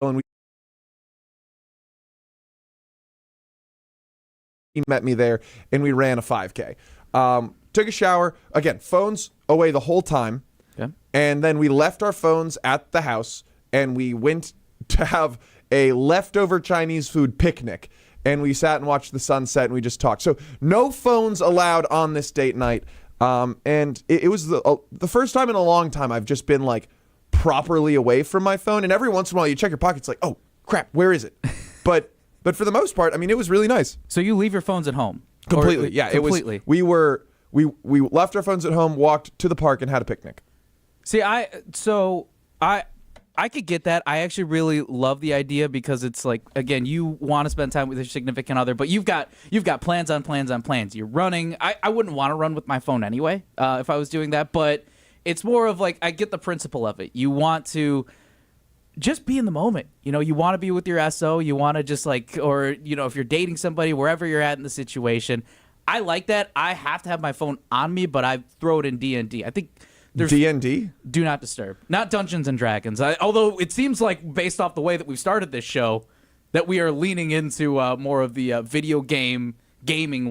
and he met me there, and we ran a 5K. Took a shower. Again, phones away the whole time. Okay. And then we left our phones at the house, and we went to have a leftover Chinese food picnic. And we sat and watched the sunset, and we just talked. So no phones allowed on this date night. And it was the first time in a long time I've just been like properly away from my phone. And every once in a while you check your pockets, like, oh crap, where is it? But for the most part, I mean, it was really nice. So you leave your phones at home? Completely, yeah. Completely. It was. We left our phones at home, walked to the park, and had a picnic. See, I could get that. I actually really love the idea because it's like, again, you want to spend time with your significant other, but you've got plans on plans on plans. You're running. I wouldn't want to run with my phone anyway if I was doing that, but it's more of like, I get the principle of it. You want to just be in the moment. You know, you want to be with your SO. You want to just like, or, you know, if you're dating somebody, wherever you're at in the situation. I like that. I have to have my phone on me, but I throw it in D&D. I think there's D&D? Do not disturb. Not Dungeons and Dragons. Although it seems like, based off the way that we've started this show, that we are leaning into more of the video gaming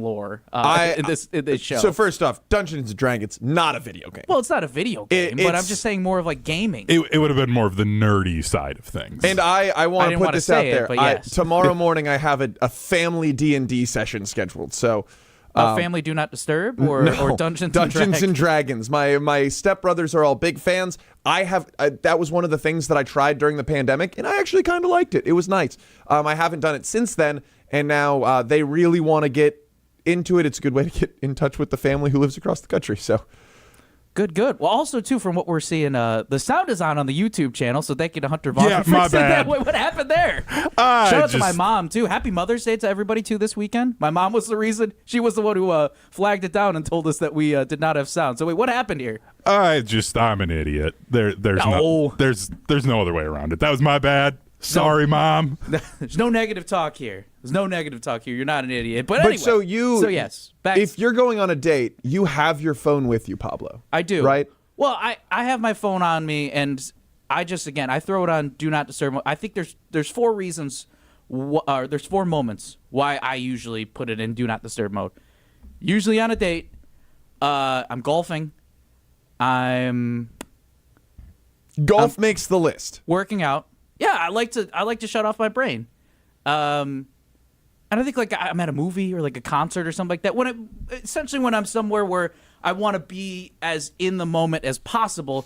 lore in this show. So first off, Dungeons and Dragons, not a video game. Well, it's not a video game, but I'm just saying more of like gaming. It would have been more of the nerdy side of things. And I want to put this out there. Yes. Tomorrow morning I have a family D&D session scheduled. So Family Do Not Disturb or Dungeons and Dragons. My stepbrothers are all big fans. That was one of the things that I tried during the pandemic, and I actually kind of liked it. It was nice. I haven't done it since then, and now they really want to get into it. It's a good way to get in touch with the family who lives across the country. So. Good. Well, also, too, from what we're seeing, the sound is on the YouTube channel, so thank you to Hunter Vaughn for fixing bad. that. What happened there? Shout out to my mom, too. Happy Mother's Day to everybody, too, this weekend. My mom was the reason. She was the one who flagged it down and told us that we did not have sound. So, wait, what happened here? I'm an idiot. There's no other way around it. That was my bad. Sorry, Mom. There's no negative talk here. You're not an idiot. But anyway. So yes. If you're going on a date, you have your phone with you, Pablo. I do. Right? Well, I have my phone on me, and I throw it on Do Not Disturb mode. I think there's 4 reasons, there's 4 moments why I usually put it in Do Not Disturb mode. Usually on a date, I'm golfing. Golf makes the list. Working out. Yeah, I like to shut off my brain. And I think like I'm at a movie or like a concert or something like that. When I'm somewhere where I want to be as in the moment as possible.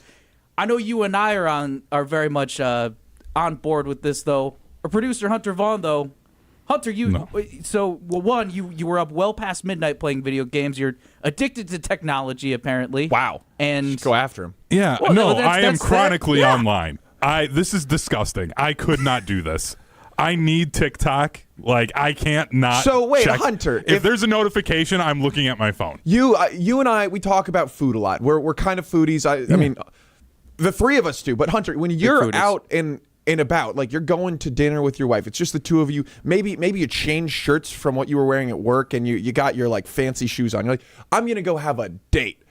I know you and I are very much on board with this though. Our producer Hunter Vaughn though. Hunter, you were up well past midnight playing video games. You're addicted to technology apparently. Wow. And just go after him. Yeah. Well, I am chronically online. This is disgusting. I could not do this. I need TikTok. Like, I can't not. So wait, check. Hunter, if there's a notification, I'm looking at my phone. You and I, we talk about food a lot. We're kind of foodies. I mean, the 3 of us do. But Hunter, when you're out and about, like you're going to dinner with your wife, it's just the 2 of you. Maybe you change shirts from what you were wearing at work, and you got your like fancy shoes on. You're like, I'm gonna go have a date.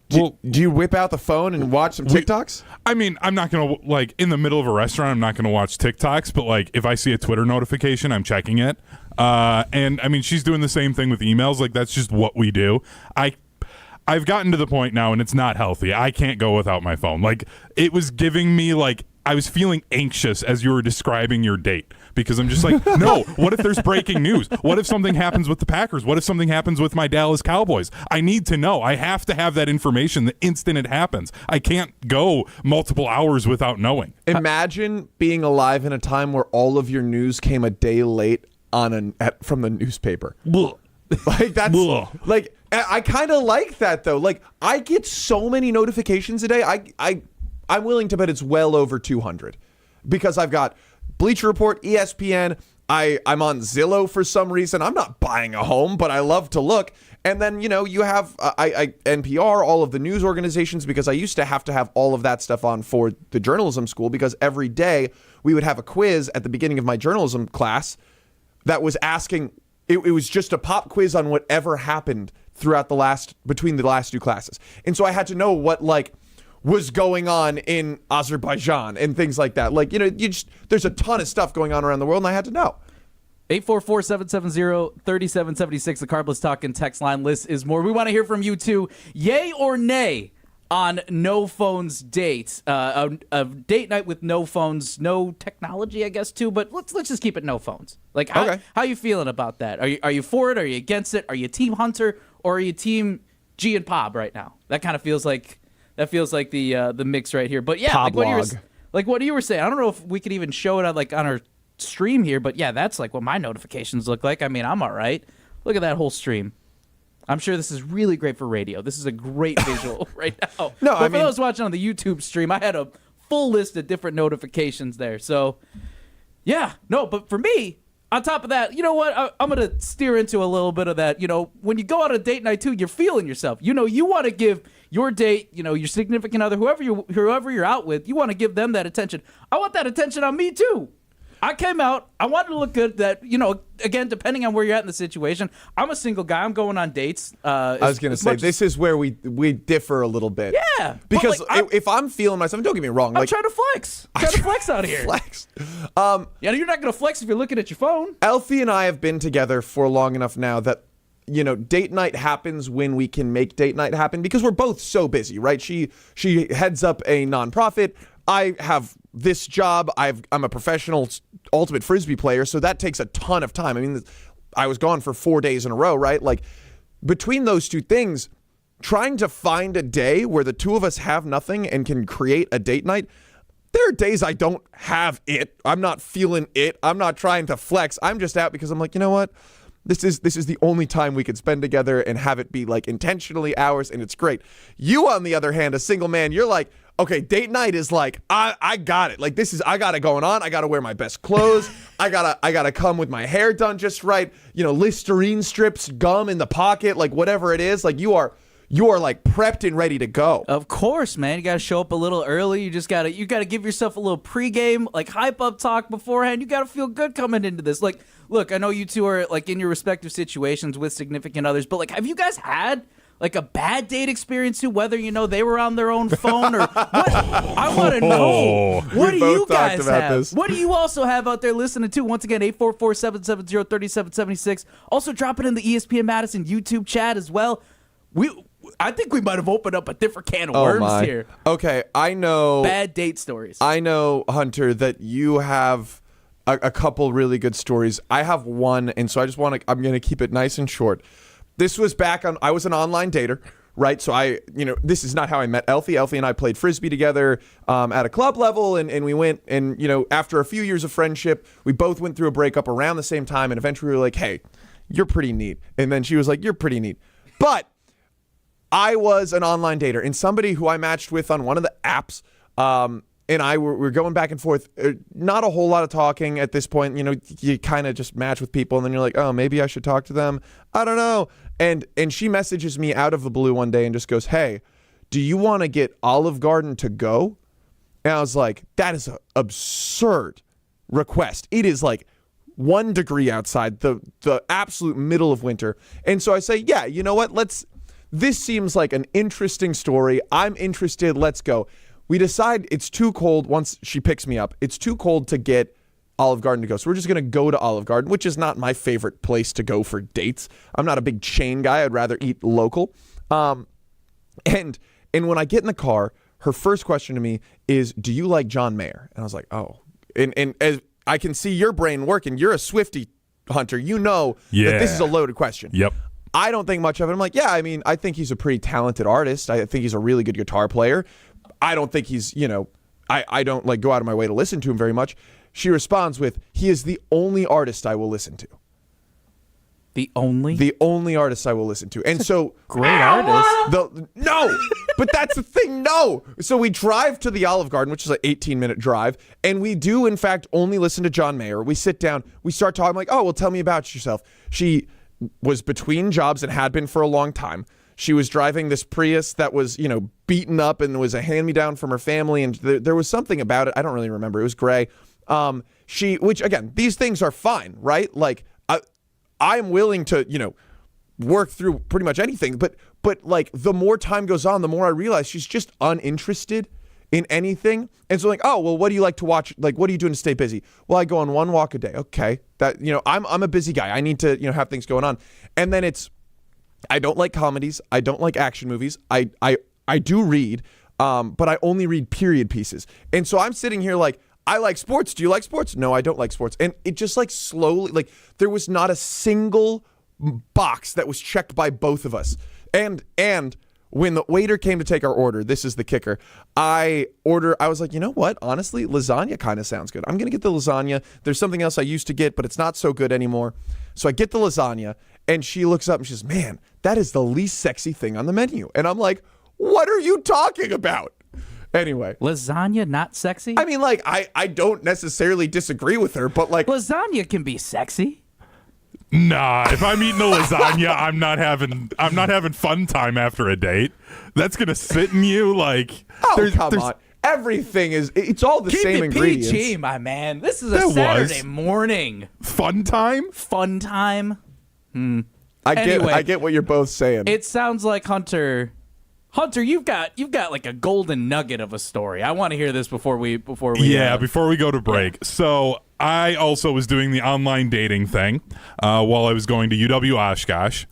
Do you whip out the phone and watch some TikToks? I mean, I'm not going to, like, in the middle of a restaurant, I'm not going to watch TikToks, but, like, if I see a Twitter notification, I'm checking it. And, I mean, she's doing the same thing with emails. Like, that's just what we do. I've gotten to the point now, and it's not healthy. I can't go without my phone. Like, it was giving me, like, I was feeling anxious as you were describing your date because I'm just like, no, what if there's breaking news? What if something happens with the Packers? What if something happens with my Dallas Cowboys? I need to know. I have to have that information the instant it happens. I can't go multiple hours without knowing. Imagine being alive in a time where all of your news came a day late from the newspaper. Like that's like I kind of like that though. Like I get so many notifications a day. I'm willing to bet it's well over 200 because I've got Bleacher Report, ESPN. I'm on Zillow for some reason. I'm not buying a home, but I love to look. And then, you have NPR, all of the news organizations, because I used to have all of that stuff on for the journalism school because every day we would have a quiz at the beginning of my journalism class that was asking, it was just a pop quiz on whatever happened throughout between the last 2 classes. And so I had to know was going on in Azerbaijan and things like that. Like, there's a ton of stuff going on around the world, and I had to know. 844-770-3776, the Carbless Talk and text line. List is more. We want to hear from you too. Yay or nay on no phones date? A date night with no phones, no technology, I guess too. But let's just keep it no phones. Like, how you feeling about that? Are you for it? Are you against it? Are you team Hunter or are you team G and Pob right now? That kind of feels like the mix right here. But yeah, like what you were saying. I don't know if we could even show it on our stream here, but yeah, that's like what my notifications look like. I mean, I'm all right. Look at that whole stream. I'm sure this is really great for radio. This is a great visual right now. No, but for those watching on the YouTube stream, I had a full list of different notifications there. So, yeah, no, but for me, on top of that, you know what? I'm going to steer into a little bit of that. When you go on a date night too, you're feeling yourself. You want to give your date, your significant other, whoever you're out with, you want to give them that attention. I want that attention on me too. I came out. I wanted to look good. That again, depending on where you're at in the situation. I'm a single guy. I'm going on dates. I was going to say this is where we differ a little bit. Yeah, because if I'm feeling myself, don't get me wrong. I'm trying to flex. I'm trying to flex out here. Flex. You're not going to flex if you're looking at your phone. Elfie and I have been together for long enough now that date night happens when we can make date night happen because we're both so busy, right? She heads up a nonprofit. I have this job. I'm a professional ultimate frisbee player, so that takes a ton of time. I mean, I was gone for 4 days in a row, right? Like, between those two things, trying to find a day where the two of us have nothing and can create a date night, there are days I don't have it. I'm not feeling it. I'm not trying to flex. I'm just out because I'm like, you know what? This is the only time we could spend together and have it be like intentionally ours, and it's great. You, on the other hand, a single man, you're like, okay, date night is like, I got it. Like, I got it going on. I got to wear my best clothes. I gotta come with my hair done just right. Listerine strips, gum in the pocket, like whatever it is. Like, you are like prepped and ready to go. Of course, man. You got to show up a little early. You got to give yourself a little pregame, like hype up talk beforehand. You got to feel good coming into this. Like, look, I know you two are like in your respective situations with significant others, but like, have you guys had like a bad date experience too, whether they were on their own phone or what? I want to know. What do you guys have? What do you also have out there listening to? Once again, 844-770-3776. Also drop it in the ESPN Madison YouTube chat as well. I think we might have opened up a different can of worms here. Okay, I know. Bad date stories. I know, Hunter, that you have a couple really good stories. I have one, and so I'm going to keep it nice and short. This was I was an online dater, right? So this is not how I met Elfie. Elfie and I played Frisbee together at a club level, and we went, and, after a few years of friendship, we both went through a breakup around the same time, and eventually we were like, hey, you're pretty neat. And then she was like, you're pretty neat. But I was an online dater, and somebody who I matched with on one of the apps, and I were going back and forth. Not a whole lot of talking at this point. You kind of just match with people, and then you're like, oh, maybe I should talk to them. I don't know. And she messages me out of the blue one day and just goes, hey, do you want to get Olive Garden to go? And I was like, that is an absurd request. It is like 1 degree outside, the absolute middle of winter. And so I say, yeah, you know what? This seems like an interesting story. I'm interested. Let's go. We decide it's too cold once she picks me up. It's too cold to get Olive Garden to go. So we're just going to go to Olive Garden, which is not my favorite place to go for dates. I'm not a big chain guy. I'd rather eat local. And when I get in the car, her first question to me is, do you like John Mayer? And I was like, oh. And as I can see your brain working, you're a Swiftie, Hunter. That this is a loaded question. Yep. I don't think much of it. I'm like, yeah, I mean, I think he's a pretty talented artist. I think he's a really good guitar player. I don't think he's, I don't like go out of my way to listen to him very much. She responds with, he is the only artist I will listen to. The only? The only artist I will listen to. And so great artist. No, but that's the thing. No. So we drive to the Olive Garden, which is an 18-minute drive. And we do, in fact, only listen to John Mayer. We sit down. We start talking like, oh, well, tell me about yourself. She was between jobs and had been for a long time. She was driving this Prius that was, beaten up and was a hand-me-down from her family. And there was something about it. I don't really remember. It was gray. Which again, these things are fine, right? Like, I'm willing to, work through pretty much anything. But like the more time goes on, the more I realize she's just uninterested in anything. And so like, oh, well, what do you like to watch? Like, what are you doing to stay busy? Well, I go on 1 walk a day. Okay. That, I'm a busy guy. I need to, have things going on. And then I don't like comedies. I don't like action movies. I do read, but I only read period pieces. And so I'm sitting here like, I like sports. Do you like sports? No, I don't like sports. And it just like slowly, like there was not a single box that was checked by both of us. And when the waiter came to take our order, this is the kicker. I was like, you know what? Honestly, lasagna kind of sounds good. I'm going to get the lasagna. There's something else I used to get, but it's not so good anymore. So I get the lasagna, and she looks up and she says, man, that is the least sexy thing on the menu. And I'm like, what are you talking about? Anyway. Lasagna not sexy? I mean, like, I don't necessarily disagree with her, but like. Lasagna can be sexy. Nah, if I'm eating a lasagna, I'm not having fun time after a date. That's gonna sit in you like. Oh, come on! Everything it's all the same ingredients. Keep it PG, my man. This is a Saturday morning. Fun time. Fun time. I get what you're both saying. It sounds like Hunter, you've got like a golden nugget of a story. I want to hear this before we before we go to break. Yeah. So I also was doing the online dating thing while I was going to UW Oshkosh.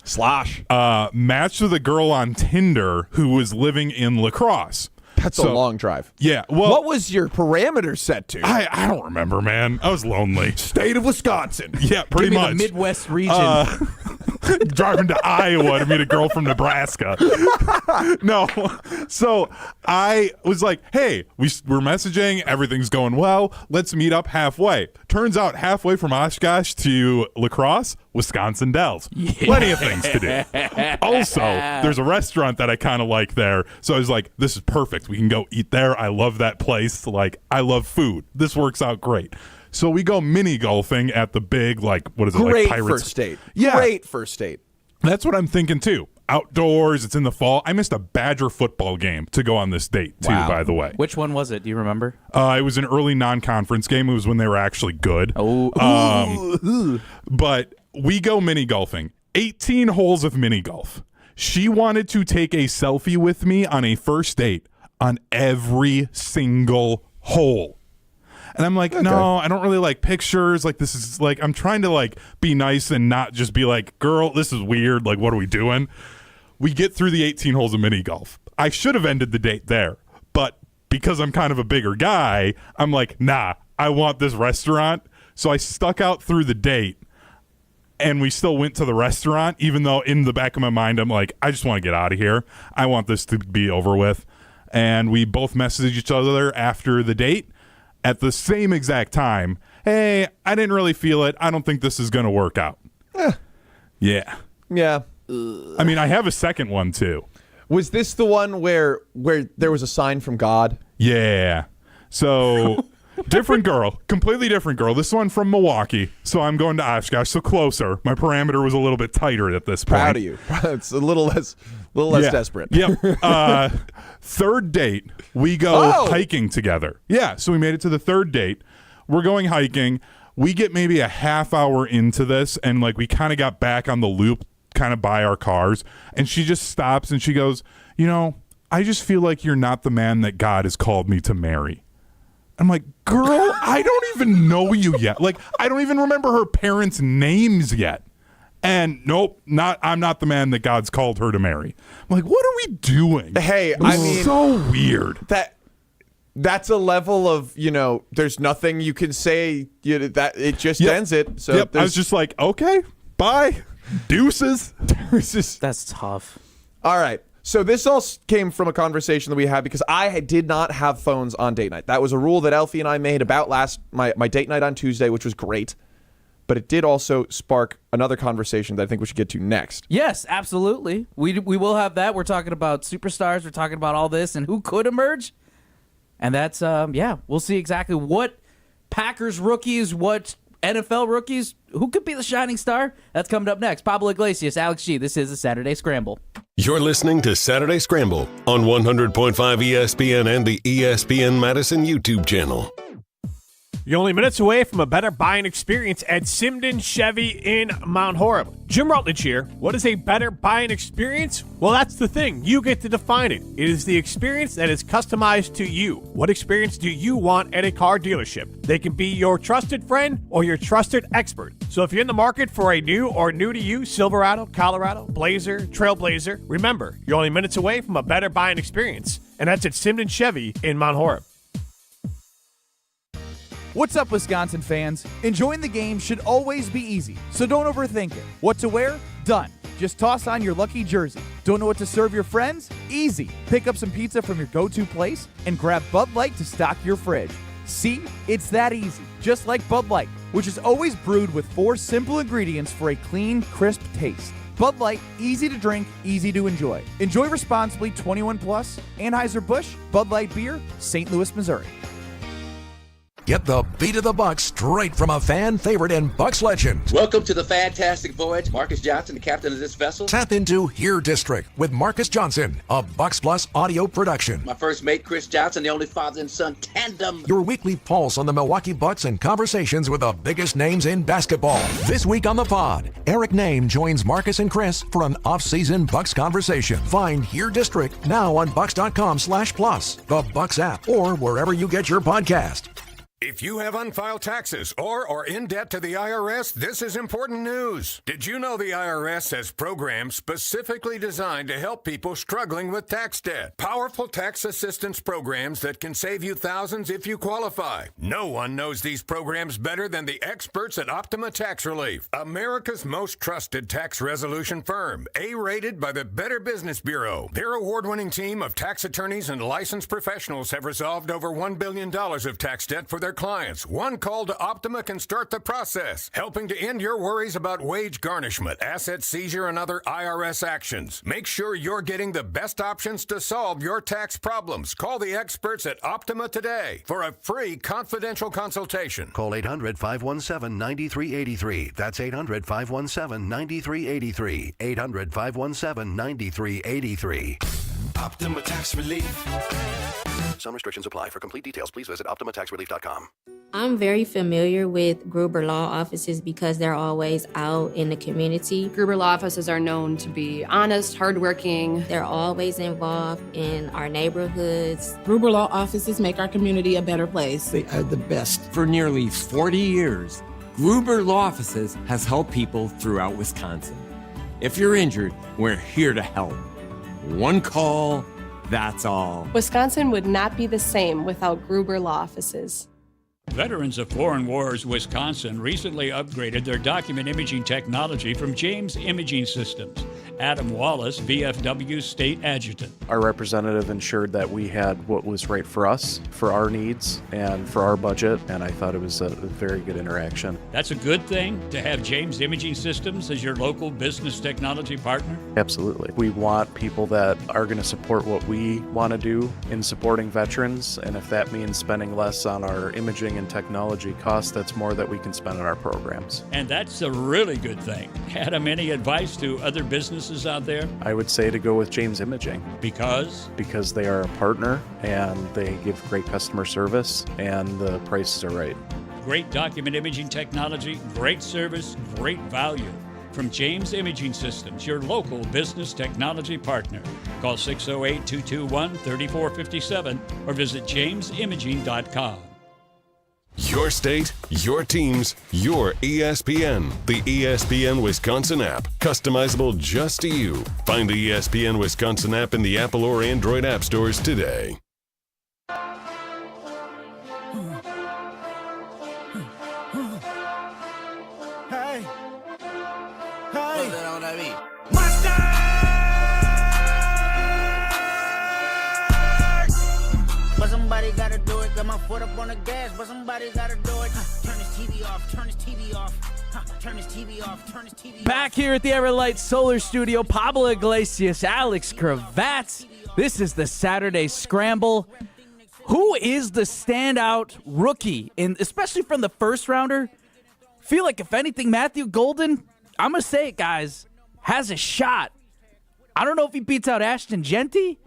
Matched with a girl on Tinder who was living in La Crosse. That's a long drive. Yeah. Well, what was your parameter set to? I don't remember, man. I was lonely. State of Wisconsin. Yeah, pretty much. The Midwest region. Driving to Iowa to meet a girl from Nebraska. No. So I was like, hey, we're messaging. Everything's going well. Let's meet up halfway. Turns out halfway from Oshkosh to La Crosse, Wisconsin Dells. Yeah. Plenty of things to do. Also, there's a restaurant that I kind of like there. So I was like, this is perfect. We can go eat there. I love that place. Like, I love food. This works out great. So we go mini golfing at the big, like, what is it? Great like Pirates? First date. Yeah. Great first date. That's what I'm thinking, too. Outdoors. It's in the fall. I missed a Badger football game to go on this date, too, by the way. Which one was it? Do you remember? It was an early non-conference game. It was when they were actually good. But we go mini golfing. 18 holes of mini golf. She wanted to take a selfie with me on a first date on every single hole. And I'm like, no, I don't really like pictures. Like, this is like, I'm trying to like be nice and not just be like, girl, this is weird. Like, what are we doing? We get through the 18 holes of mini golf. I should have ended the date there. But because I'm kind of a bigger guy, I'm like, nah, I want this restaurant. So I stuck out through the date and we still went to the restaurant, even though in the back of my mind, I'm like, I just want to get out of here. I want this to be over with. And we both messaged each other after the date. At the same exact time, hey, I didn't really feel it. I don't think this is going to work out. Yeah. Yeah. I mean, I have a second one, too. Was this the one where there was a sign from God? Yeah. So, different girl. Completely different girl. This one from Milwaukee. So, I'm going to Oshkosh. So, closer. My parameter was a little bit tighter at this point. Proud of you. It's a little less desperate. Yep. Third date, we go hiking together. Yeah, so we made it to the third date. We're going hiking. We get maybe a half hour into this, and like we kind of got back on the loop, kind of by our cars. And she just stops and she goes, I just feel like you're not the man that God has called me to marry. I'm like, girl, I don't even know you yet. Like, I don't even remember her parents' names yet. And nope, I'm not the man that God's called her to marry. I'm like, what are we doing? Hey, I mean, so weird. That's a level of, there's nothing you can say that it just ends it. So I was just like, okay, bye. Deuces. That's tough. All right. So this all came from a conversation that we had because I did not have phones on date night. That was a rule that Elfie and I made about my date night on Tuesday, which was great. But it did also spark another conversation that I think we should get to next. Yes, absolutely. We will have that. We're talking about superstars. We're talking about all this and who could emerge. And that's, we'll see exactly what Packers rookies, what NFL rookies, who could be the shining star. That's coming up next. Pablo Iglesias, Alex G. This is the Saturday Scramble. You're listening to Saturday Scramble on 100.5 ESPN and the ESPN Madison YouTube channel. You're only minutes away from a better buying experience at Simden Chevy in Mount Horeb. Jim Rutledge here. What is a better buying experience? Well, that's the thing. You get to define it. It is the experience that is customized to you. What experience do you want at a car dealership? They can be your trusted friend or your trusted expert. So if you're in the market for a new or new to you Silverado, Colorado, Blazer, Trailblazer, remember, you're only minutes away from a better buying experience. And that's at Simden Chevy in Mount Horeb. What's up, Wisconsin fans? Enjoying the game should always be easy, so don't overthink it. What to wear? Done. Just toss on your lucky jersey. Don't know what to serve your friends? Easy. Pick up some pizza from your go-to place and grab Bud Light to stock your fridge. See? It's that easy. Just like Bud Light, which is always brewed with 4 simple ingredients for a clean, crisp taste. Bud Light, easy to drink, easy to enjoy. Enjoy responsibly, 21 plus. Anheuser-Busch, Bud Light Beer, St. Louis, Missouri. Get the beat of the Bucks straight from a fan favorite and Bucks legend. Welcome to the fantastic voyage. Marcus Johnson, the captain of this vessel. Tap into Here District with Marcus Johnson, a Bucks Plus audio production. My first mate, Chris Johnson, the only father and son tandem. Your weekly pulse on the Milwaukee Bucks and conversations with the biggest names in basketball. This week on the pod, Eric Name joins Marcus and Chris for an off-season Bucks conversation. Find Here District now on Bucks.com/plus, the Bucks app, or wherever you get your podcast. If you have unfiled taxes or are in debt to the IRS, this is important news. Did you know the IRS has programs specifically designed to help people struggling with tax debt? Powerful tax assistance programs that can save you thousands if you qualify. No one knows these programs better than the experts at Optima Tax Relief, America's most trusted tax resolution firm, A-rated by the Better Business Bureau. Their award-winning team of tax attorneys and licensed professionals have resolved over $1 billion of tax debt for their clients. One call to Optima can start the process, helping to end your worries about wage garnishment, asset seizure, and other IRS actions. Make sure you're getting the best options to solve your tax problems. Call the experts at Optima today for a free confidential consultation. Call 800-517-9383. That's 800-517-9383. 800-517-9383. Optima Tax Relief. Some restrictions apply. For complete details, please visit OptimaTaxRelief.com. I'm very familiar with Gruber Law Offices because they're always out in the community. Gruber Law Offices are known to be honest, hardworking. They're always involved in our neighborhoods. Gruber Law Offices make our community a better place. They are the best. For nearly 40 years, Gruber Law Offices has helped people throughout Wisconsin. If you're injured, we're here to help. One call, that's all. Wisconsin would not be the same without Gruber Law Offices. Veterans of Foreign Wars Wisconsin recently upgraded their document imaging technology from James Imaging Systems. Adam Wallace, VFW State Adjutant. Our representative ensured that we had what was right for us, for our needs, and for our budget, and I thought it was a very good interaction. That's a good thing, to have James Imaging Systems as your local business technology partner? Absolutely. We want people that are going to support what we want to do in supporting veterans, and if that means spending less on our imaging and technology costs, that's more that we can spend on our programs. And that's a really good thing. Adam, any advice to other businesses out there? I would say to go with James Imaging. Because? Because they are a partner and they give great customer service and the prices are right. Great document imaging technology, great service, great value. From James Imaging Systems, your local business technology partner. Call 608-221-3457 or visit jamesimaging.com. Your state, your teams, your ESPN. The ESPN Wisconsin app. Customizable just to you. Find the ESPN Wisconsin app in the Apple or Android app stores today. Hey. Hey. But somebody gotta do it. Got my foot up on the gas, but somebody gotta do it. Turn this TV off, turn this TV off. Turn this TV off, turn this TV off. Back here at the Everlight Solar Studio, Pablo Iglesias, Alex Cravats. This is the Saturday Scramble. Who is the standout rookie, especially from the first rounder? Feel like, if anything, Matthew Golden, I'm going to say it, guys, has a shot. I don't know if he beats out Ashton Genty,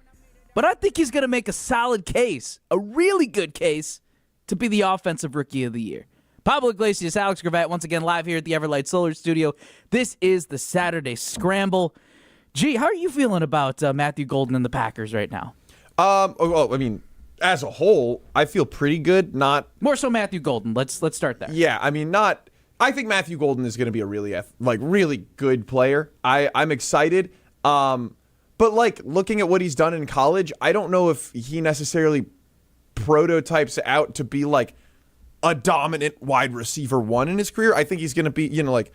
but I think he's going to make a solid case, a really good case, to be the offensive rookie of the year. Pablo Iglesias, Alex Gravatt, once again live here at the Everlight Solar Studio. This is the Saturday Scramble. G, how are you feeling about Matthew Golden and the Packers right now? Well, I mean, as a whole, I feel pretty good. Not more so Matthew Golden. Let's start there. Yeah, I mean, not. I think Matthew Golden is going to be a really good player. I'm excited. But like looking at what he's done in college, I don't know if he necessarily prototypes out to be like a dominant wide receiver one in his career. I think he's going to be, like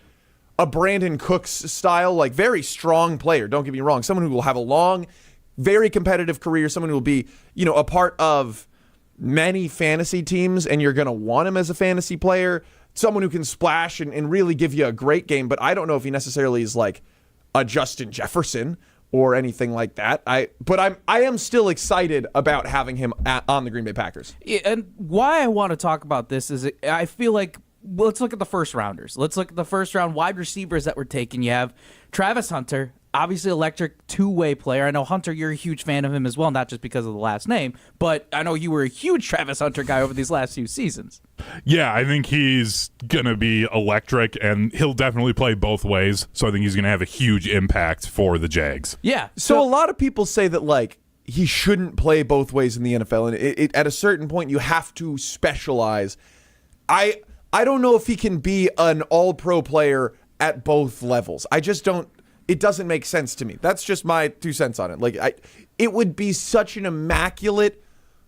a Brandon Cooks style, like very strong player. Don't get me wrong. Someone who will have a long, very competitive career. Someone who will be, a part of many fantasy teams, and you're going to want him as a fantasy player. Someone who can splash and really give you a great game. But I don't know if he necessarily is like a Justin Jefferson or anything like that. I am still excited about having him on the Green Bay Packers. Yeah, and why I want to talk about this is I feel like, let's look at the first rounders. Let's look at the first round wide receivers that were taken. You have Travis Hunter, obviously electric two-way player. I know, Hunter, you're a huge fan of him as well, not just because of the last name, but I know you were a huge Travis Hunter guy over these last few seasons. Yeah, I think he's going to be electric, and he'll definitely play both ways, so I think he's going to have a huge impact for the Jags. Yeah. So a lot of people say that, like, he shouldn't play both ways in the NFL, and at a certain point, you have to specialize. I don't know if he can be an all-pro player at both levels. I just don't. It doesn't make sense to me. That's just my 2 cents on it. Like, it would be such an immaculate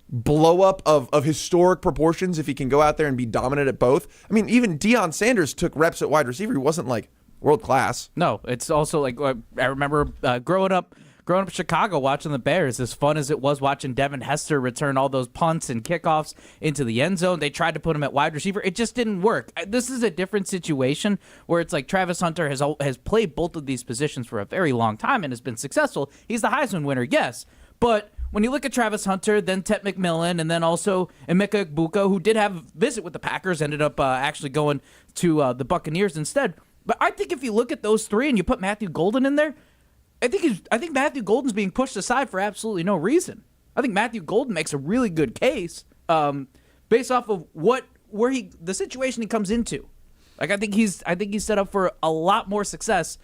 blow up of historic proportions if he can go out there and be dominant at both. I mean, even Deion Sanders took reps at wide receiver. He wasn't like world class. No, it's also like I remember growing up in Chicago watching the Bears, as fun as it was watching Devin Hester return all those punts and kickoffs into the end zone. They tried to put him at wide receiver. It just didn't work. This is a different situation where it's like Travis Hunter has played both of these positions for a very long time and has been successful. He's the Heisman winner, yes. But when you look at Travis Hunter, then Tet McMillan, and then also Emeka Egbuka, who did have a visit with the Packers, ended up actually going to the Buccaneers instead. But I think if you look at those three and you put Matthew Golden in there, I think Matthew Golden's being pushed aside for absolutely no reason. I think Matthew Golden makes a really good case based off of the situation he comes into. Like I think he's set up for a lot more success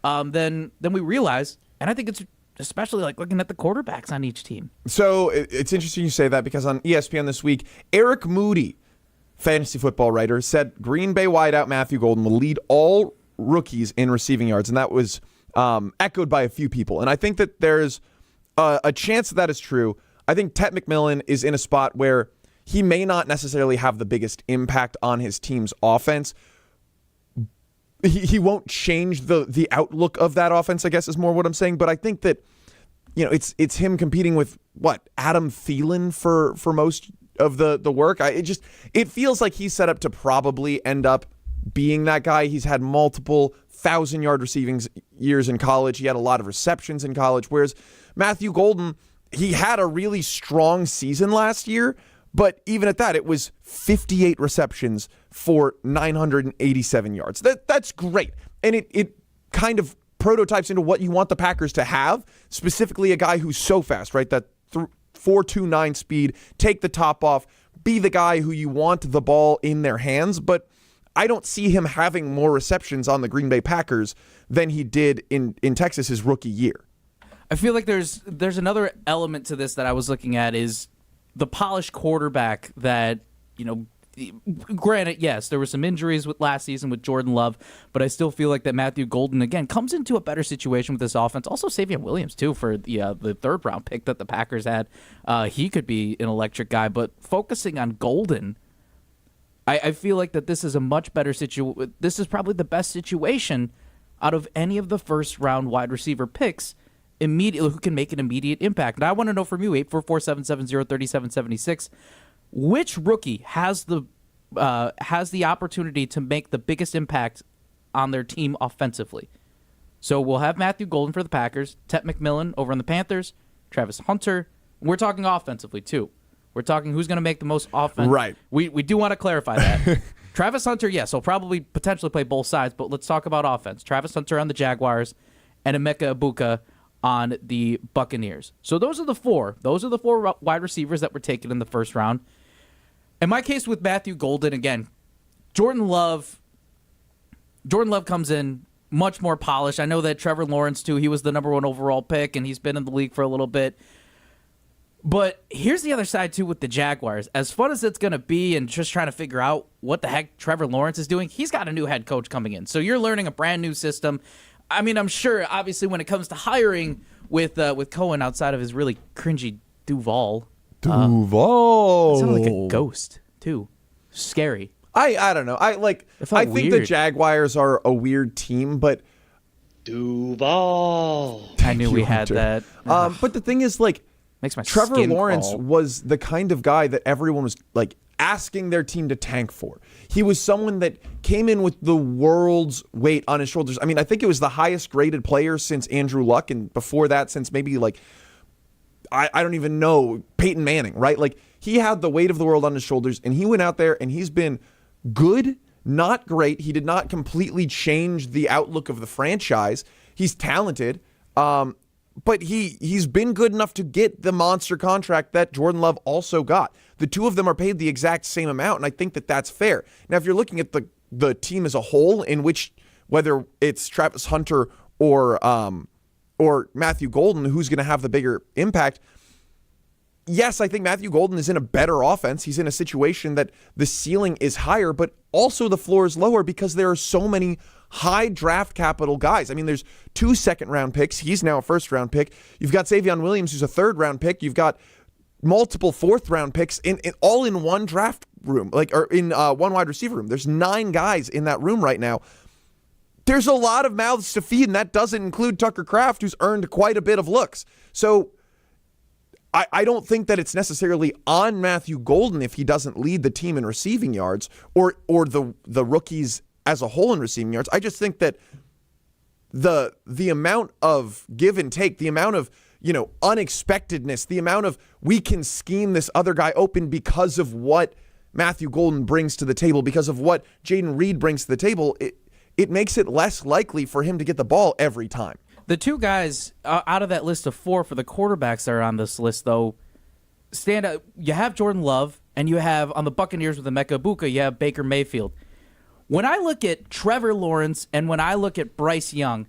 than we realize, and I think it's especially like looking at the quarterbacks on each team. So it's interesting you say that, because on ESPN this week, Eric Moody, fantasy football writer, said Green Bay wideout Matthew Golden will lead all rookies in receiving yards, and that was echoed by a few people. And I think that there's a chance that is true. I think Tet McMillan is in a spot where he may not necessarily have the biggest impact on his team's offense. He won't change the outlook of that offense, I guess is more what I'm saying. But I think that, it's him competing with Adam Thielen for most of the work. It feels like he's set up to probably end up being that guy. He's had multiple 1,000-yard receiving years in college. He had a lot of receptions in college, whereas Matthew Golden, he had a really strong season last year, but even at that, it was 58 receptions for 987 yards. That's great, and it kind of prototypes into what you want the Packers to have, specifically a guy who's so fast, right? That 4.29 speed, take the top off, be the guy who you want the ball in their hands, but I don't see him having more receptions on the Green Bay Packers than he did in Texas his rookie year. I feel like there's another element to this that I was looking at is the polished quarterback that, granted, yes, there were some injuries with last season with Jordan Love, but I still feel like that Matthew Golden, again, comes into a better situation with this offense. Also, Savion Williams, too, for the third-round pick that the Packers had. He could be an electric guy, but focusing on Golden, I feel like that this is a much better situation. This is probably the best situation out of any of the first-round wide receiver picks immediately who can make an immediate impact. And I want to know from you, 844-770-3776, which rookie has the opportunity to make the biggest impact on their team offensively? So we'll have Matthew Golden for the Packers, Tet McMillan over on the Panthers, Travis Hunter. We're talking offensively, too. We're talking who's going to make the most offense. Right. We do want to clarify that. Travis Hunter, yes, he'll probably potentially play both sides, but let's talk about offense. Travis Hunter on the Jaguars and Emeka Egbuka on the Buccaneers. So those are the four. Those are the four wide receivers that were taken in the first round. In my case with Matthew Golden, again, Jordan Love comes in much more polished. I know that Trevor Lawrence, too, he was the number 1 overall pick, and he's been in the league for a little bit. But here's the other side, too, with the Jaguars. As fun as it's going to be and just trying to figure out what the heck Trevor Lawrence is doing, he's got a new head coach coming in. So you're learning a brand new system. I mean, I'm sure, obviously, when it comes to hiring with Cohen outside of his really cringy Duval. Duval. Sounded like a ghost, too. Scary. I don't know. I think the Jaguars are a weird team, but Duval. I knew we had that. But the thing is, like, makes my Trevor skin Lawrence crawl. was the kind of guy that everyone was like asking their team to tank for. He was someone that came in with the world's weight on his shoulders. I mean, I think it was the highest graded player since Andrew Luck, and before that, since maybe like I don't even know, Peyton Manning, right? Like, he had the weight of the world on his shoulders, and he went out there and he's been good, not great. He did not completely change the outlook of the franchise. He's talented, but he's been good enough to get the monster contract that Jordan Love also got. The two of them are paid the exact same amount, and I think that that's fair. Now, if you're looking at the team as a whole, in which whether it's Travis Hunter or Matthew Golden, who's going to have the bigger impact? Yes, I think Matthew Golden is in a better offense. He's in a situation that the ceiling is higher, but also the floor is lower because there are so many high draft capital guys. I mean, there's 2 second-round picks. He's now a first-round pick. You've got Xavion Williams, who's a third-round pick. You've got multiple fourth-round picks all in one draft room, or in one wide receiver room. There's 9 guys in that room right now. There's a lot of mouths to feed, and that doesn't include Tucker Kraft, who's earned quite a bit of looks. So I don't think that it's necessarily on Matthew Golden if he doesn't lead the team in receiving yards or the rookies as a whole in receiving yards. I just think that the amount of give and take, the amount of unexpectedness, the amount of we can scheme this other guy open because of what Matthew Golden brings to the table, because of what Jaden Reed brings to the table, it makes it less likely for him to get the ball every time. The 2 guys out of that list of 4 for the quarterbacks that are on this list, though, stand out. You have Jordan Love, and you have, on the Buccaneers with Emeka Egbuka, you have Baker Mayfield. When I look at Trevor Lawrence and when I look at Bryce Young,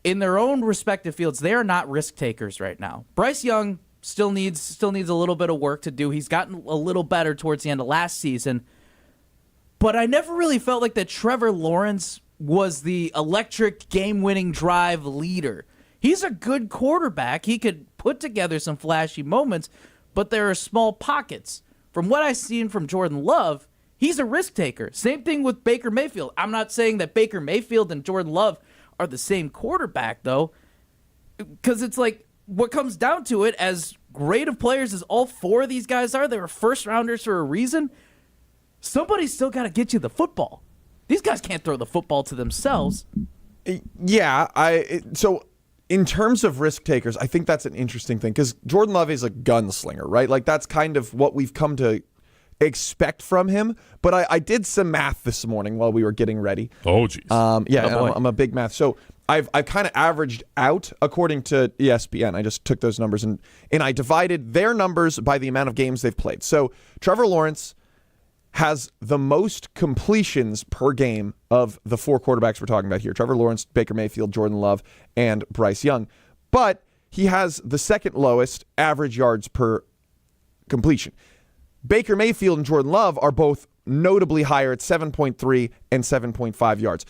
in their own respective fields, they are not risk takers right now. Bryce Young still needs a little bit of work to do. He's gotten a little better towards the end of last season. But I never really felt like that Trevor Lawrence was the electric game-winning drive leader. He's a good quarterback. He could put together some flashy moments, but there are small pockets. From what I've seen from Jordan Love, he's a risk taker. Same thing with Baker Mayfield. I'm not saying that Baker Mayfield and Jordan Love are the same quarterback, though, because it's like what comes down to it, as great of players as all 4 of these guys are, they were first-rounders for a reason. Somebody's still got to get you the football. These guys can't throw the football to themselves. Yeah, so in terms of risk takers, I think that's an interesting thing because Jordan Love is a gunslinger, right? Like, that's kind of what we've come to expect from him. But I did some math this morning while we were getting ready. Oh, geez. I'm a big math. So I've kind of averaged out according to ESPN. I just took those numbers and I divided their numbers by the amount of games they've played. So Trevor Lawrence has the most completions per game of the 4 quarterbacks we're talking about here. Trevor Lawrence, Baker Mayfield, Jordan Love, and Bryce Young. But he has the second lowest average yards per completion. Baker Mayfield and Jordan Love are both notably higher at 7.3 and 7.5 yards.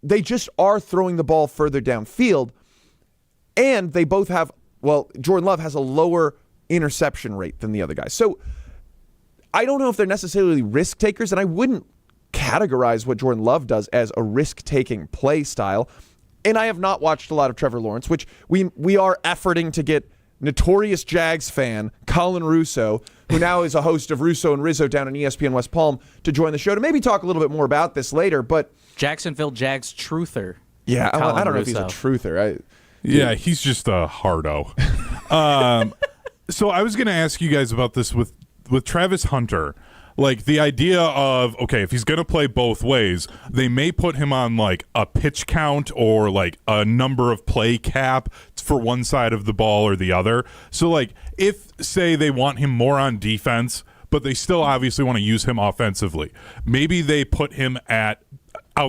They just are throwing the ball further downfield, and they both have, Jordan Love has a lower interception rate than the other guys. So I don't know if they're necessarily risk takers, and I wouldn't categorize what Jordan Love does as a risk-taking play style. And I have not watched a lot of Trevor Lawrence, which we are efforting to get notorious Jags fan Colin Russo, who now is a host of Russo and Rizzo down on ESPN West Palm, to join the show to maybe talk a little bit more about this later. But Jacksonville Jags truther. Yeah, I don't know if Russo. he's a truther. Yeah, he's just a hardo. So I was going to ask you guys about this with Travis Hunter. Like, the idea of, okay, if he's going to play both ways, they may put him on, like, a pitch count or, like, a number of play cap for one side of the ball or the other. So, like, if, say, they want him more on defense, but they still obviously want to use him offensively. Maybe they put him out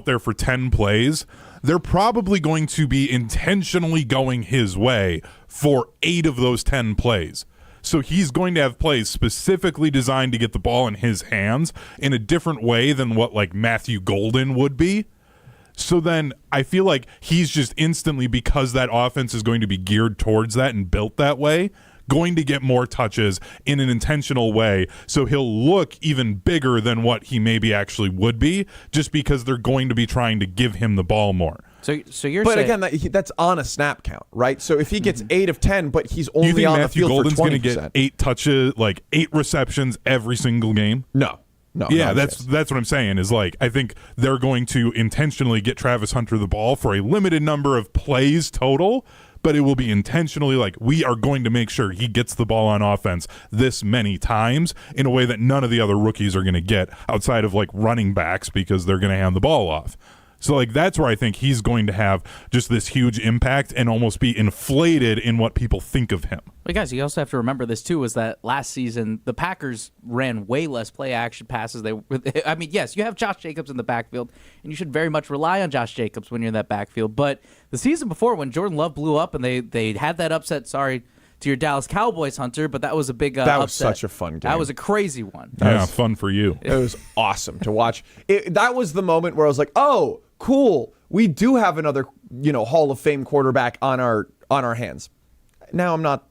there for 10 plays. They're probably going to be intentionally going his way for 8 of those 10 plays. So he's going to have plays specifically designed to get the ball in his hands in a different way than what like Matthew Golden would be. So then I feel like he's just instantly, because that offense is going to be geared towards that and built that way, going to get more touches in an intentional way. So he'll look even bigger than what he maybe actually would be, just because they're going to be trying to give him the ball more. So you're but saying, again, that's on a snap count, right? So if he gets 8 of 10, but he's only you think on Matthew the field Golden's for 20%, going to get 8 touches, like 8 receptions every single game? No. Yeah, that's what I'm saying is like I think they're going to intentionally get Travis Hunter the ball for a limited number of plays total, but it will be intentionally like we are going to make sure he gets the ball on offense this many times in a way that none of the other rookies are going to get outside of like running backs, because they're going to hand the ball off. So like that's where I think he's going to have just this huge impact and almost be inflated in what people think of him. Well, guys, you also have to remember this too, is that last season the Packers ran way less play action passes. I mean, yes, you have Josh Jacobs in the backfield, and you should very much rely on Josh Jacobs when you're in that backfield. But the season before, when Jordan Love blew up and they had that upset, sorry to your Dallas Cowboys, Hunter, but that was a big that was upset. such a fun game. That was a crazy one. Fun for you. It was awesome to watch. That was the moment where I was like, oh, cool. We do have another, Hall of Fame quarterback on our hands. Now I'm not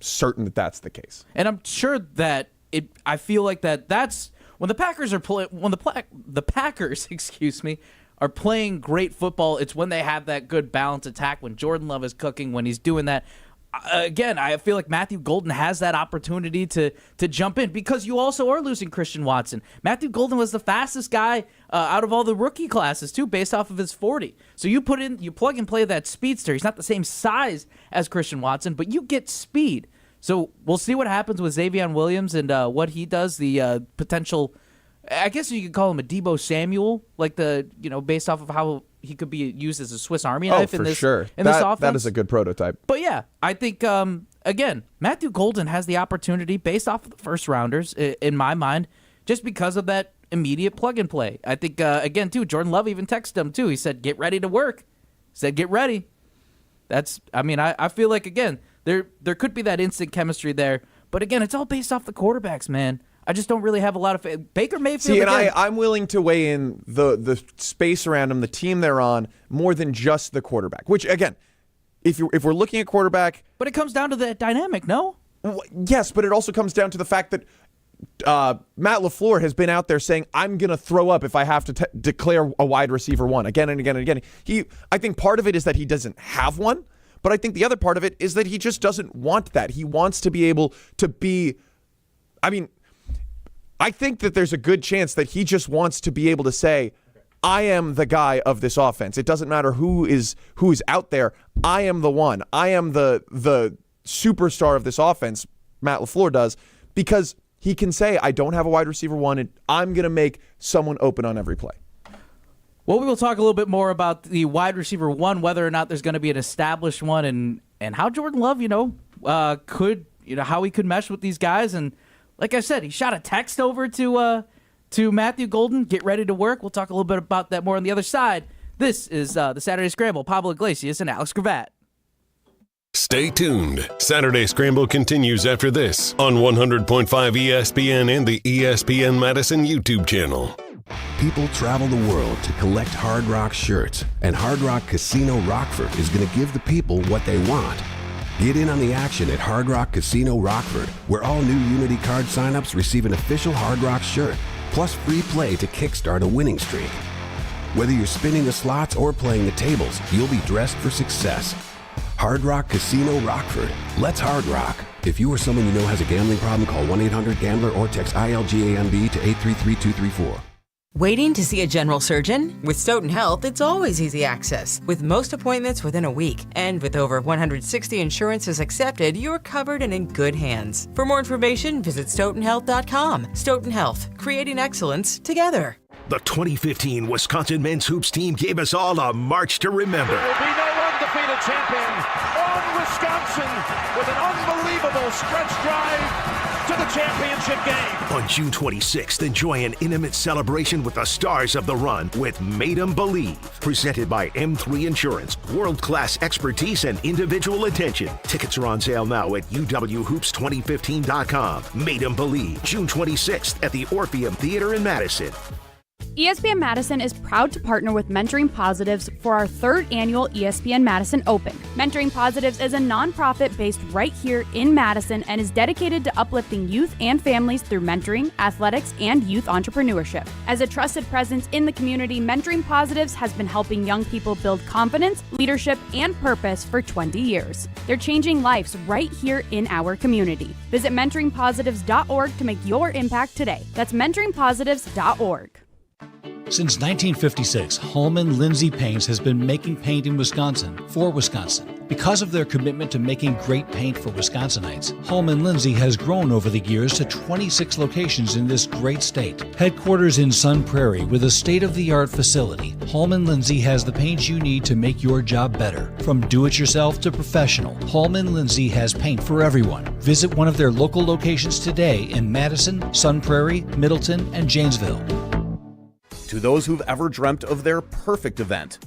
certain that that's the case. And I'm sure that I feel like that's when the Packers are the Packers, are playing great football. It's when they have that good balanced attack, when Jordan Love is cooking, when he's doing that. Again, I feel like Matthew Golden has that opportunity to jump in, because you also are losing Christian Watson. Matthew Golden was the fastest guy out of all the rookie classes too, based off of his 40. So you plug and play that speedster. He's not the same size as Christian Watson, but you get speed. So we'll see what happens with Xavier Williams and what he does. The potential, I guess you could call him a Deebo Samuel, like based off of how he could be used as a Swiss Army knife in this offense. That is a good prototype. But yeah, I think, again, Matthew Golden has the opportunity based off of the first rounders, in my mind, just because of that immediate plug and play. I think, again, too, Jordan Love even texted him, too. He said, get ready to work. He said, get ready. I feel like, again, there could be that instant chemistry there. But again, it's all based off the quarterbacks, man. I just don't really have a lot of faith. Baker Mayfield. See, and I'm willing to weigh in the space around him, the team they're on, more than just the quarterback. Which, again, if we're looking at quarterback, but it comes down to that dynamic, no? Yes, but it also comes down to the fact that Matt LaFleur has been out there saying, I'm going to throw up if I have to declare a wide receiver one again and again and again. I think part of it is that he doesn't have one, but I think the other part of it is that he just doesn't want that. He wants to be able to be, I think that there's a good chance that he just wants to be able to say, I am the guy of this offense. It doesn't matter who is out there. I am the one. I am the superstar of this offense, Matt LaFleur does, because he can say, I don't have a wide receiver one, and I'm going to make someone open on every play. Well, we will talk a little bit more about the wide receiver one, whether or not there's going to be an established one, and how Jordan Love, how he could mesh with these guys. And like I said, he shot a text over to Matthew Golden. Get ready to work. We'll talk a little bit about that more on the other side. This is the Saturday Scramble. Pablo Iglesias and Alex Gravatt. Stay tuned. Saturday Scramble continues after this on 100.5 ESPN and the ESPN Madison YouTube channel. People travel the world to collect Hard Rock shirts, and Hard Rock Casino Rockford is going to give the people what they want. Get in on the action at Hard Rock Casino Rockford, where all new Unity card signups receive an official Hard Rock shirt, plus free play to kickstart a winning streak. Whether you're spinning the slots or playing the tables, you'll be dressed for success. Hard Rock Casino Rockford. Let's Hard Rock. If you or someone you know has a gambling problem, call 1-800-GAMBLER or text ILGAMB to 833-234. Waiting to see a general surgeon? With Stoughton Health, it's always easy access, with most appointments within a week. And with over 160 insurances accepted, you're covered and in good hands. For more information, visit StoughtonHealth.com. Stoughton Health, creating excellence together. The 2015 Wisconsin men's hoops team gave us all a march to remember. There will be no undefeated champion on Wisconsin with an unbelievable stretch drive to the championship game. On June 26th, enjoy an intimate celebration with the stars of the run with Made 'em Believe. Presented by M3 Insurance. World-class expertise and individual attention. Tickets are on sale now at uwhoops2015.com. Made 'em Believe, June 26th at the Orpheum Theater in Madison. ESPN Madison is proud to partner with Mentoring Positives for our 3rd annual ESPN Madison Open. Mentoring Positives is a nonprofit based right here in Madison and is dedicated to uplifting youth and families through mentoring, athletics, and youth entrepreneurship. As a trusted presence in the community, Mentoring Positives has been helping young people build confidence, leadership, and purpose for 20 years. They're changing lives right here in our community. Visit mentoringpositives.org to make your impact today. That's mentoringpositives.org. Since 1956, Holman Lindsay Paints has been making paint in Wisconsin for Wisconsin. Because of their commitment to making great paint for Wisconsinites, Holman Lindsay has grown over the years to 26 locations in this great state. Headquarters in Sun Prairie with a state-of-the-art facility, Holman Lindsay has the paint you need to make your job better. From do-it-yourself to professional, Holman Lindsay has paint for everyone. Visit one of their local locations today in Madison, Sun Prairie, Middleton, and Janesville. To those who've ever dreamt of their perfect event,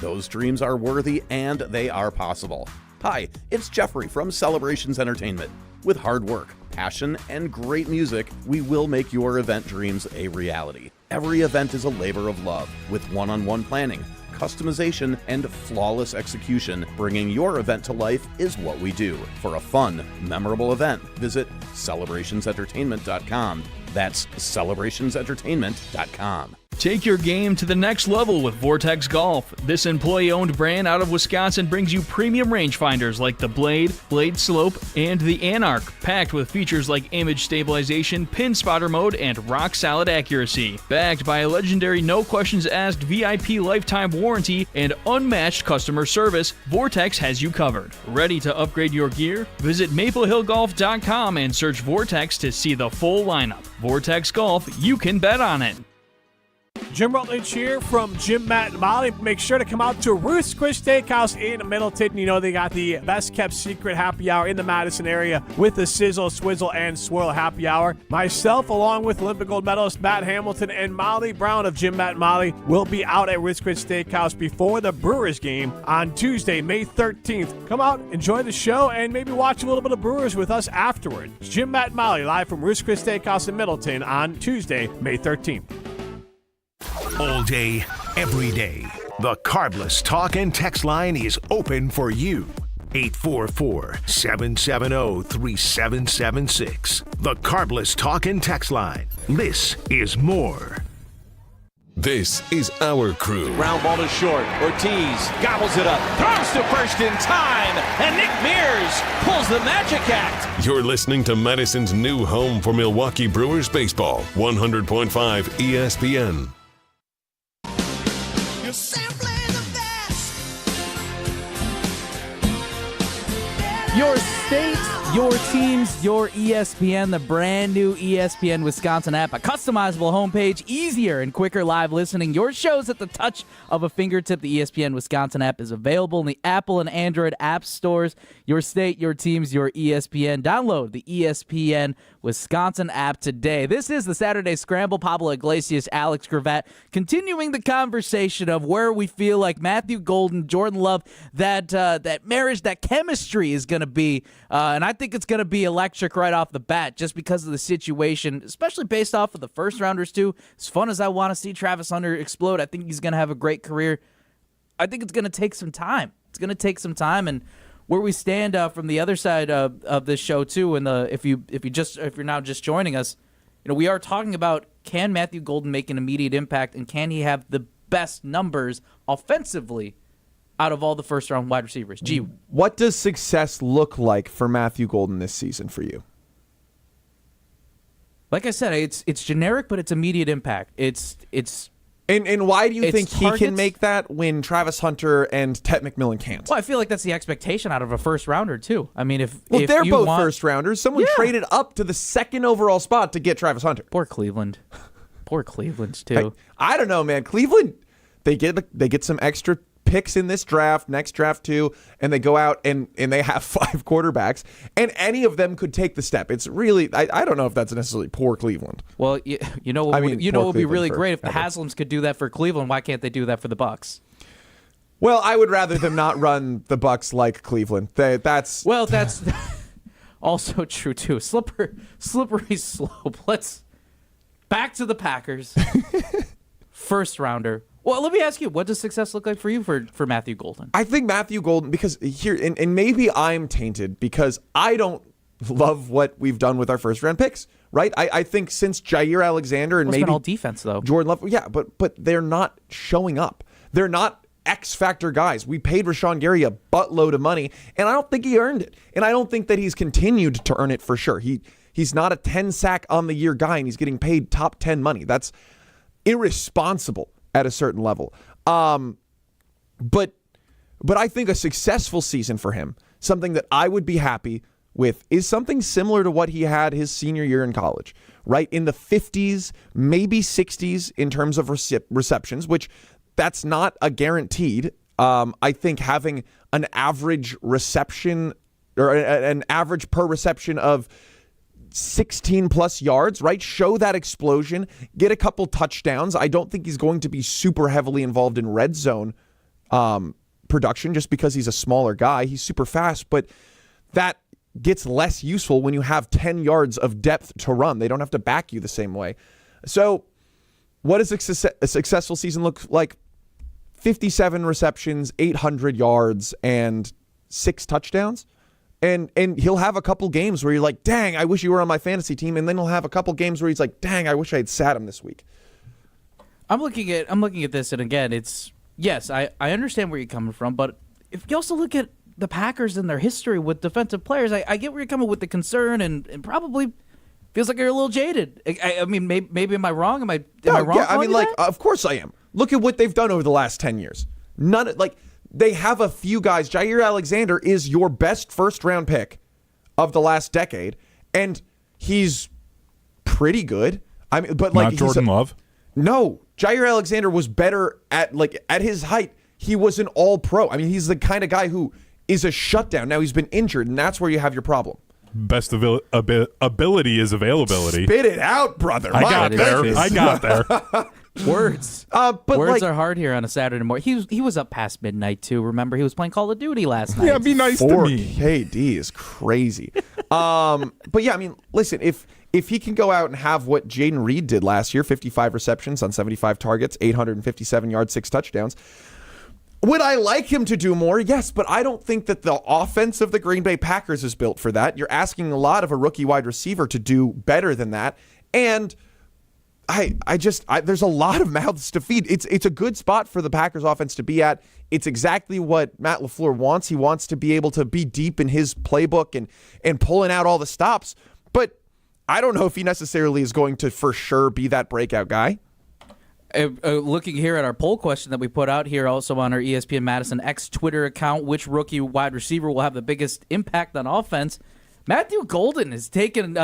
those dreams are worthy and they are possible. Hi, it's Jeffrey from Celebrations Entertainment. With hard work, passion, and great music, we will make your event dreams a reality. Every event is a labor of love with one-on-one planning, customization, and flawless execution. Bringing your event to life is what we do. For a fun, memorable event, visit celebrationsentertainment.com. That's celebrationsentertainment.com. Take your game to the next level with Vortex Golf. This employee-owned brand out of Wisconsin brings you premium rangefinders like the Blade, Blade Slope, and the Anarch, packed with features like image stabilization, pin spotter mode, and rock-solid accuracy. Backed by a legendary no-questions-asked VIP lifetime warranty and unmatched customer service, Vortex has you covered. Ready to upgrade your gear? Visit maplehillgolf.com and search Vortex to see the full lineup. Vortex Golf, you can bet on it. Jim Rutledge here from Jim, Matt, and Molly. Make sure to come out to Ruth's Chris Steakhouse in Middleton. You know they got the best-kept secret happy hour in the Madison area with the Sizzle, Swizzle, and Swirl happy hour. Myself, along with Olympic gold medalist Matt Hamilton and Molly Brown of Jim, Matt, and Molly, will be out at Ruth's Chris Steakhouse before the Brewers game on Tuesday, May 13th. Come out, enjoy the show, and maybe watch a little bit of Brewers with us afterward. It's Jim, Matt, and Molly live from Ruth's Chris Steakhouse in Middleton on Tuesday, May 13th. All day, every day. The Carbless Talk and Text line is open for you. 844-770-3776. The Carbless Talk and Text line. This is more. This is our crew. Ground ball is short. Ortiz gobbles it up, throws to first in time, and Nick Mears pulls the magic act. You're listening to Madison's new home for Milwaukee Brewers baseball. 100.5 ESPN. Your state, your teams, your ESPN, the brand new ESPN Wisconsin app, a customizable homepage, easier and quicker live listening. Your shows at the touch of a fingertip. The ESPN Wisconsin app is available in the Apple and Android app stores. Your state, your teams, your ESPN. Download the ESPN Wisconsin app today. This is the Saturday Scramble. Pablo Iglesias, Alex Gravatt, continuing the conversation of where we feel like Matthew Golden, Jordan Love, that marriage, that chemistry is going to be. And I think it's going to be electric right off the bat just because of the situation, especially based off of the first rounders too. As fun as I want to see Travis Hunter explode, I think he's going to have a great career. I think it's going to take some time. It's going to take some time, and where we stand from the other side of this show too, and if you're now just joining us, we are talking about, can Matthew Golden make an immediate impact, and can he have the best numbers offensively out of all the first-round wide receivers? G, what does success look like for Matthew Golden this season for you? Like I said, it's generic, but it's immediate impact. And why do you think he targets can make that when Travis Hunter and Tet McMillan can't? Well, I feel like that's the expectation out of a first-rounder, too. I mean, if they're you both want first-rounders. Someone traded up to the second overall spot to get Travis Hunter. Poor Cleveland. Poor Cleveland, too. I don't know, man. Cleveland, they get some extra picks in this draft, next draft too, and they go out and they have 5 quarterbacks, and any of them could take the step. It's really, I don't know if that's necessarily poor Cleveland. Well, you know what would be really great if the ever. Haslams could do that for Cleveland. Why can't they do that for the Bucks? Well, I would rather them not run the Bucks like Cleveland. That's also true too. Slippery slope. Let's back to the Packers. First rounder. Well, let me ask you, what does success look like for you for Matthew Golden? I think Matthew Golden, because here, and maybe I'm tainted because I don't love what we've done with our first round picks, right? I think since Jair Alexander and maybe all defense though. Jordan Love, yeah, but they're not showing up. They're not X factor guys. We paid Rashawn Gary a buttload of money, and I don't think he earned it. And I don't think that he's continued to earn it for sure. He's not a 10 sack on the year guy, and he's getting paid top 10 money. That's irresponsible at a certain level. But I think a successful season for him, something that I would be happy with, is something similar to what he had his senior year in college, right? In the 50s, maybe 60s in terms of receptions, which that's not a guaranteed. I think having an average reception or an average per reception of 16 plus yards, right? Show that explosion, get a couple touchdowns. I don't think he's going to be super heavily involved in red zone production just because he's a smaller guy. He's super fast, but that gets less useful when you have 10 yards of depth to run. They don't have to back you the same way. So what does a successful season look like? 57 receptions, 800 yards, and 6 touchdowns. And he'll have a couple games where you're like, dang, I wish you were on my fantasy team. And then he'll have a couple games where he's like, dang, I wish I had sat him this week. I'm looking at this, and again, it's yes, I understand where you're coming from, but if you also look at the Packers and their history with defensive players, I get where you're coming with the concern, and probably feels like you're a little jaded. I mean, maybe am I wrong? Am I wrong? Yeah, I mean, of course I am. Look at what they've done over the last 10 years. They have a few guys. Jair Alexander is your best first-round pick of the last decade, and he's pretty good. I mean, but not Jordan Love. No, Jair Alexander was better at his height. He was an all-pro. I mean, he's the kind of guy who is a shutdown. Now he's been injured, and that's where you have your problem. Best ability is availability. Spit it out, brother. I got there. Words. Words are hard here on a Saturday morning. He was up past midnight too. Remember, he was playing Call of Duty last night. Yeah, be nice to me. 4KD is crazy. But yeah, I mean, listen, if he can go out and have what Jaden Reed did last year, 55 receptions on 75 targets, 857 yards, 6 touchdowns. Would I like him to do more? Yes, but I don't think that the offense of the Green Bay Packers is built for that. You're asking a lot of a rookie wide receiver to do better than that. And there's a lot of mouths to feed. It's a good spot for the Packers offense to be at. It's exactly what Matt LaFleur wants. He wants to be able to be deep in his playbook and pulling out all the stops. But I don't know if he necessarily is going to for sure be that breakout guy. Looking here at our poll question that we put out here also on our ESPN Madison X Twitter account, which rookie wide receiver will have the biggest impact on offense? Matthew Golden has taken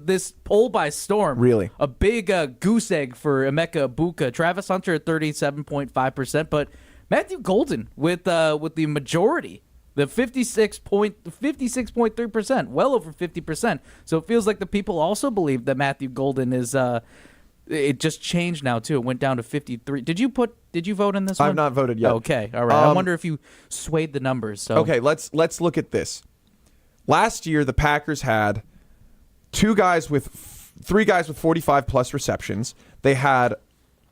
this poll by storm. Really? A big goose egg for Emeka Egbuka. Travis Hunter at 37.5%, but Matthew Golden with the majority, the 56.3%, well over 50%. So it feels like the people also believe that Matthew Golden is it just changed now too. It went down to 53. Did you vote in this one? I've not voted yet. Okay, all right. I wonder if you swayed the numbers. So okay, let's look at this. Last year, the Packers had three guys with 45 plus receptions. They had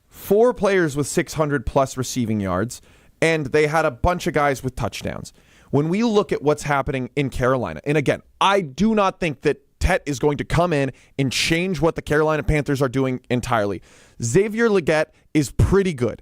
4 players with 600 plus receiving yards, and they had a bunch of guys with touchdowns. When we look at what's happening in Carolina, and again, I do not think that Tet is going to come in and change what the Carolina Panthers are doing entirely. Xavier Legette is pretty good,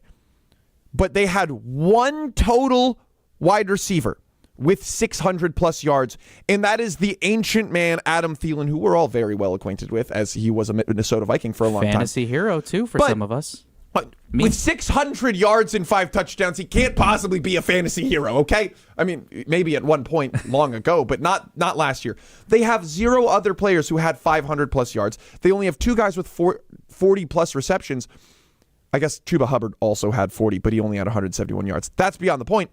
but they had 1 total wide receiver with 600 plus yards, and that is the ancient man, Adam Thielen, who we're all very well acquainted with, as he was a Minnesota Viking for a long time. Fantasy hero, too, for some of us. But with 600 yards and 5 touchdowns, he can't possibly be a fantasy hero, okay? I mean, maybe at one point long ago, but not last year. They have 0 other players who had 500 plus yards. They only have 2 guys with 40 plus receptions. I guess Chuba Hubbard also had 40, but he only had 171 yards. That's beyond the point.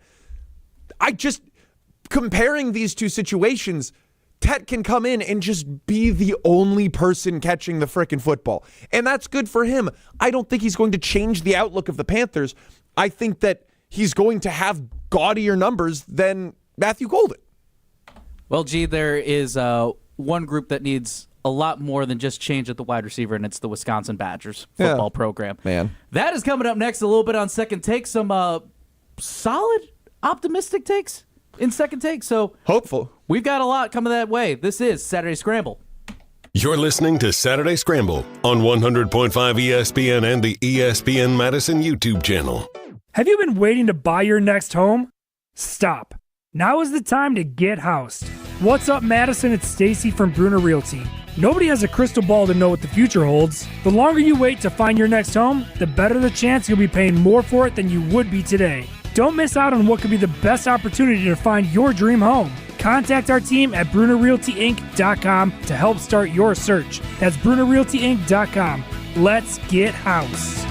Comparing these two situations, Tet can come in and just be the only person catching the frickin' football. And that's good for him. I don't think he's going to change the outlook of the Panthers. I think that he's going to have gaudier numbers than Matthew Golden. Well, G, there is one group that needs a lot more than just change at the wide receiver, and it's the Wisconsin Badgers football program. Man. That is coming up next a little bit on Second Take. Some solid, optimistic takes in Second Take. So hopeful. We've got a lot coming that way. This is Saturday Scramble. You're listening to Saturday Scramble on 100.5 ESPN and the ESPN Madison YouTube channel. Have you been waiting to buy your next home? Stop. Now is the time to get housed. What's up, Madison? It's Stacy from Bruner Realty. Nobody has a crystal ball to know what the future holds. The longer you wait to find your next home, the better the chance you'll be paying more for it than you would be today. Don't miss out on what could be the best opportunity to find your dream home. Contact our team at BrunerRealtyInc.com to help start your search. That's BrunerRealtyInc.com. Let's get housed.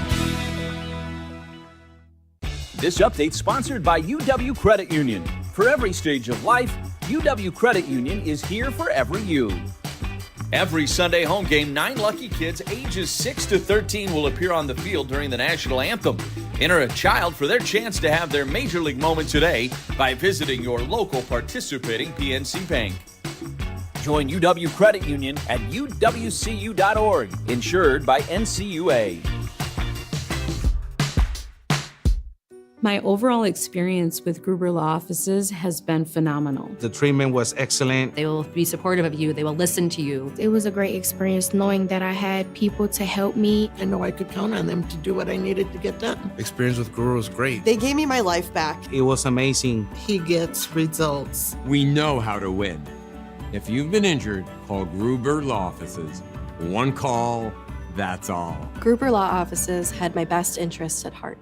This update sponsored by UW Credit Union. For every stage of life, UW Credit Union is here for every you. Every Sunday home game, 9 lucky kids ages 6 to 13 will appear on the field during the national anthem. Enter a child for their chance to have their major league moment today by visiting your local participating PNC Bank. Join UW Credit Union at uwcu.org, insured by NCUA. My overall experience with Gruber Law Offices has been phenomenal. The treatment was excellent. They will be supportive of you. They will listen to you. It was a great experience knowing that I had people to help me. I know I could count on them to do what I needed to get done. Experience with Gruber was great. They gave me my life back. It was amazing. He gets results. We know how to win. If you've been injured, call Gruber Law Offices. One call, that's all. Gruber Law Offices had my best interests at heart.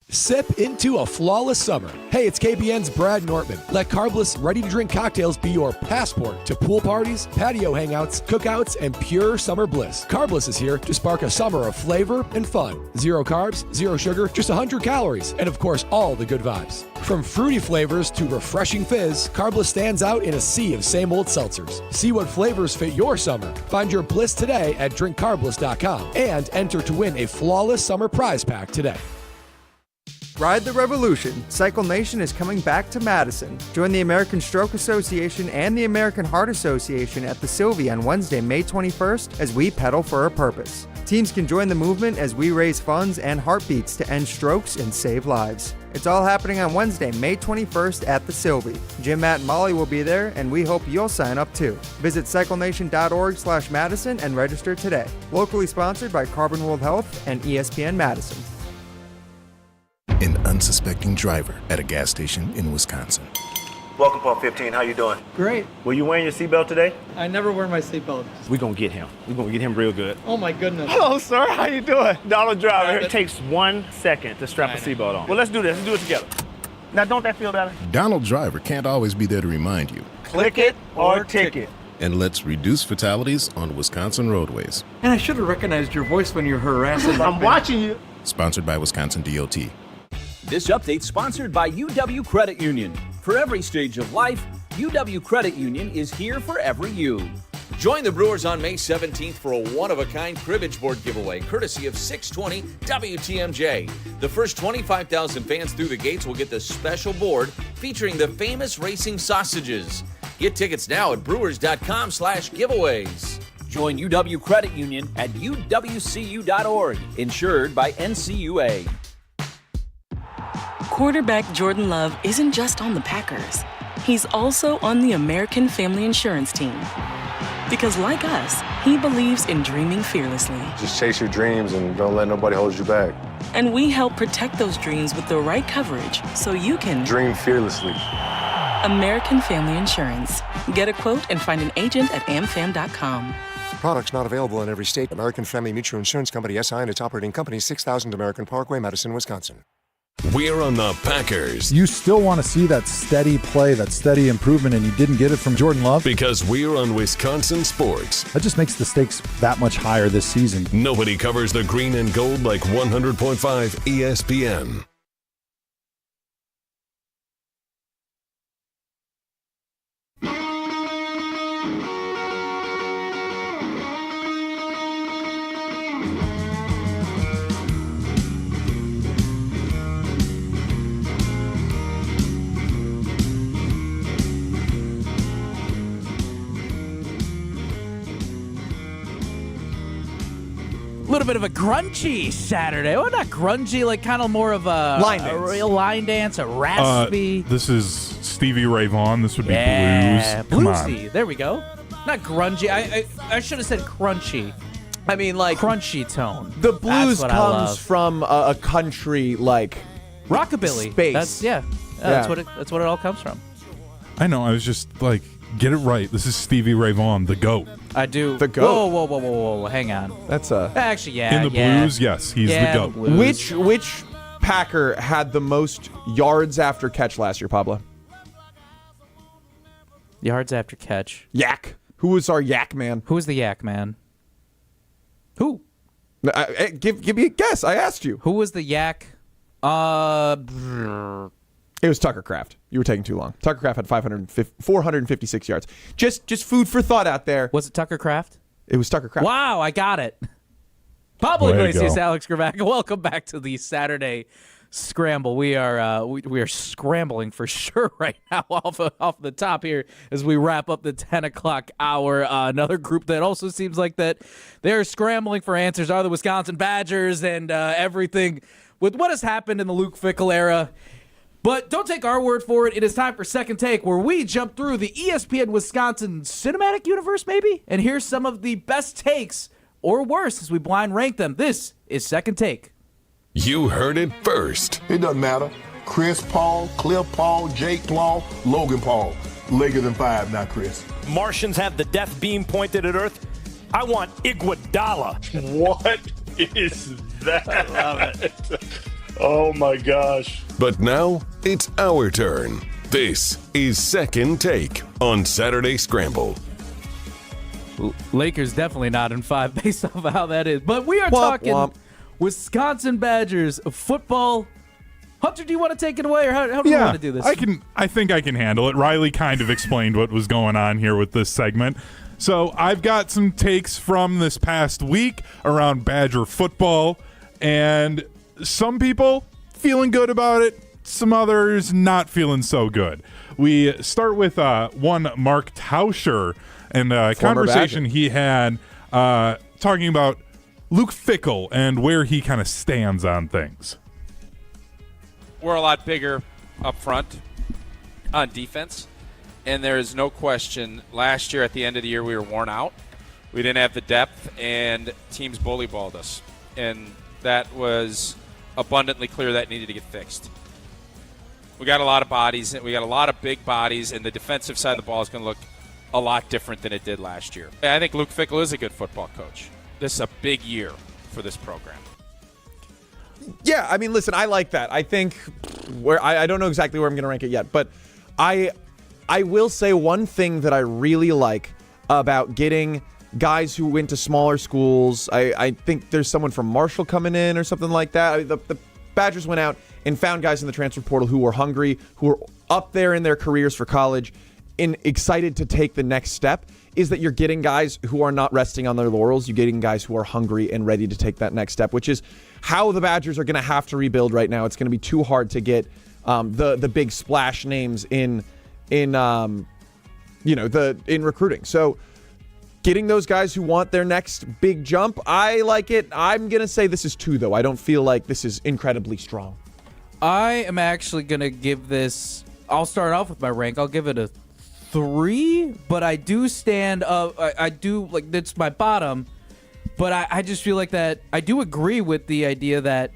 Sip into a flawless summer. Hey, it's KBN's Brad Nortman. Let carbless, ready-to-drink cocktails be your passport to pool parties, patio hangouts, cookouts, and pure summer bliss. Carbless is here to spark a summer of flavor and fun. 0 carbs, 0 sugar, just 100 calories, and of course, all the good vibes. From fruity flavors to refreshing fizz, Carbless stands out in a sea of same-old seltzers. See what flavors fit your summer. Find your bliss today at drinkcarbless.com and enter to win a flawless summer prize pack today. Ride the revolution. Cycle Nation is coming back to Madison. Join the American Stroke Association and the American Heart Association at the Sylvie on Wednesday, May 21st as we pedal for a purpose. Teams can join the movement as we raise funds and heartbeats to end strokes and save lives. It's all happening on Wednesday, May 21st at the Sylvie. Jim, Matt, and Molly will be there, and we hope you'll sign up too. Visit cyclenation.org/Madison and register today. Locally sponsored by Carbon World Health and ESPN Madison. An unsuspecting driver at a gas station in Wisconsin. Welcome, Pump 15. How you doing? Great. Were you wearing your seatbelt today? I never wear my seatbelt. We're going to get him. We're going to get him real good. Oh, my goodness. Hello, sir. How you doing? Donald Driver. It takes 1 second to strap a seatbelt on. Well, let's do this. Let's do it together. Now, don't that feel better? Donald Driver can't always be there to remind you. Click it or ticket. And let's reduce fatalities on Wisconsin roadways. And I should have recognized your voice when you're harassing. I'm watching you. Sponsored by Wisconsin DOT. This update sponsored by UW Credit Union. For every stage of life, UW Credit Union is here for every you. Join the Brewers on May 17th for a one-of-a-kind cribbage board giveaway, courtesy of 620 WTMJ. The first 25,000 fans through the gates will get the special board featuring the famous racing sausages. Get tickets now at brewers.com/giveaways. Join UW Credit Union at uwcu.org, insured by NCUA. Quarterback Jordan Love isn't just on the Packers. He's also on the American Family Insurance team. Because like us, he believes in dreaming fearlessly. Just chase your dreams and don't let nobody hold you back. And we help protect those dreams with the right coverage so you can dream fearlessly. American Family Insurance. Get a quote and find an agent at amfam.com. Products not available in every state. American Family Mutual Insurance Company, SI, and its operating company, 6000 American Parkway, Madison, Wisconsin. We're on the Packers. You still want to see that steady play, that steady improvement, and you didn't get it from Jordan Love? Because we're on Wisconsin sports. That just makes the stakes that much higher this season. Nobody covers the green and gold like 100.5 ESPN. A little bit of a grungy Saturday. Well, not grungy, like kind of more of a real line dance, a raspy. This is Stevie Ray Vaughan. This would be yeah, blues. Come bluesy. There we go. Not grungy. I should have said crunchy. I mean, like crunchy tone. The blues That's what comes from a country like rockabilly. Space. That's what it all comes from. I know. I was just like, get it right. This is Stevie Ray Vaughan, the GOAT. I do. The GOAT. Whoa. Hang on. That's a. Actually, yeah. In the blues, yes, he's the GOAT. The blues. Which Packer had the most yards after catch last year, Pablo? Yards after catch. Yak. Who was our yak man? Who was the yak man? Who? Give me a guess. I asked you. Who was the yak? It was Tucker Kraft. You were taking too long. Tucker Kraft had 456 yards. Just food for thought out there. Was it Tucker Kraft? It was Tucker Kraft. Wow, I got it. Pablo Way to Iglesias, go. Alex Gravac. Welcome back to the Saturday Scramble. We are scrambling for sure right now off the top here as we wrap up the 10 o'clock hour. Another group that also seems like that they're scrambling for answers are the Wisconsin Badgers and everything with what has happened in the Luke Fickell era. But don't take our word for it. It is time for Second Take, where we jump through the ESPN Wisconsin cinematic universe, maybe, and hear some of the best takes or worse as we blind rank them. This is Second Take. You heard it first. It doesn't matter. Chris Paul, Cliff Paul, Jake Paul, Logan Paul. Lakers in 5 now, Chris. Martians have the death beam pointed at Earth. I want Iguodala. What is that? I love it. Oh, my gosh. But now it's our turn. This is Second Take on Saturday Scramble. Lakers definitely not in 5 based off of how that is. But we are talking Wisconsin Badgers football. Hunter, do you want to take it away, or how do you want to do this? I think I can handle it. Riley kind of explained what was going on here with this segment. So I've got some takes from this past week around Badger football, and some people feeling good about it, some others not feeling so good. We start with one Mark Tauscher and a conversation Badger. he had talking about Luke Fickell and where he kind of stands on things. We're a lot bigger up front on defense, and there is no question last year at the end of the year we were worn out. We didn't have the depth, and teams bully balled us, and that was abundantly clear that needed to get fixed. We got a lot of bodies, and we got a lot of big bodies, and the defensive side of the ball is going to look a lot different than it did last year. I think Luke Fickell is a good football coach. This is a big year for this program. Yeah, I mean, listen, I like that. I think I don't know exactly where I'm going to rank it yet, but I will say one thing that I really like about getting guys who went to smaller schools. I think there's someone from Marshall coming in or something like that. The Badgers went out and found guys in the transfer portal who were hungry, who were up there in their careers for college and excited to take the next step. Is that you're getting guys who are not resting on their laurels. You're getting guys who are hungry and ready to take that next step, which is how the Badgers are going to have to rebuild right now. It's going to be too hard to get the big splash names in recruiting. So getting those guys who want their next big jump, I like it. I'm going to say this is 2, though. I don't feel like this is incredibly strong. I am actually going to give this, I'll start off with my rank. I'll give it a 3, but I do stand up. I do, like, that's my bottom, but I just feel like that I do agree with the idea that,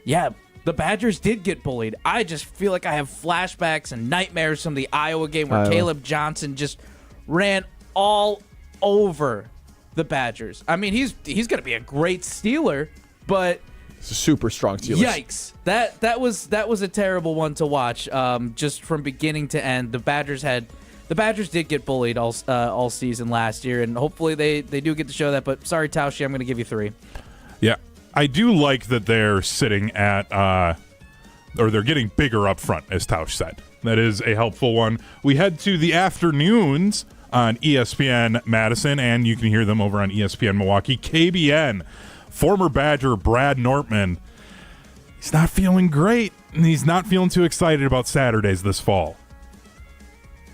yeah, the Badgers did get bullied. I just feel like I have flashbacks and nightmares from the Iowa game where Caleb Johnson just ran all over the Badgers. I mean, he's going to be a great Steeler, but Super strong Steelers. Yikes! That was a terrible one to watch. Just from beginning to end, the Badgers did get bullied all season last year, and hopefully they do get to show that. But sorry, Tausche, I'm going to give you 3. Yeah, I do like that they're sitting at, or they're getting bigger up front, as Tausch said. That is a helpful one. We head to the afternoons on ESPN Madison, and you can hear them over on ESPN Milwaukee. KBN, former Badger Brad Nortman, he's not feeling great, and he's not feeling too excited about Saturdays this fall.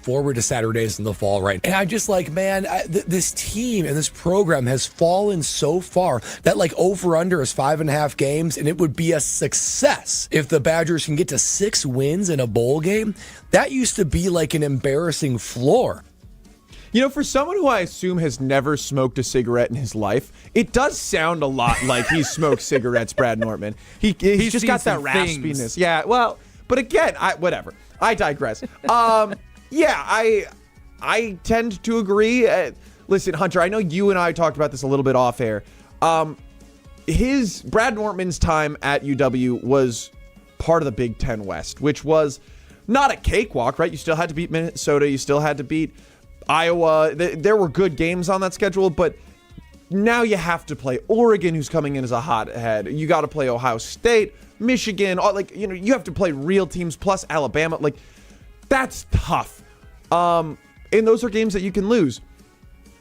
Forward to Saturdays in the fall, right? And I'm just like, man, this team and this program has fallen so far that like over-under is 5.5 games, and it would be a success if the Badgers can get to 6 wins in a bowl game. That used to be like an embarrassing floor. You know, for someone who I assume has never smoked a cigarette in his life, it does sound a lot like he smoked cigarettes, Brad Nortman. He's just got that raspiness. Things. Yeah, well, but again, whatever. I digress. Yeah, I tend to agree. Listen, Hunter, I know you and I talked about this a little bit off air. Brad Nortman's time at UW was part of the Big Ten West, which was not a cakewalk, right? You still had to beat Minnesota. You still had to beat Iowa. There were good games on that schedule, but now you have to play Oregon, who's coming in as a hothead. You got to play Ohio State, Michigan. You have to play real teams plus Alabama. Like, that's tough. And those are games that you can lose.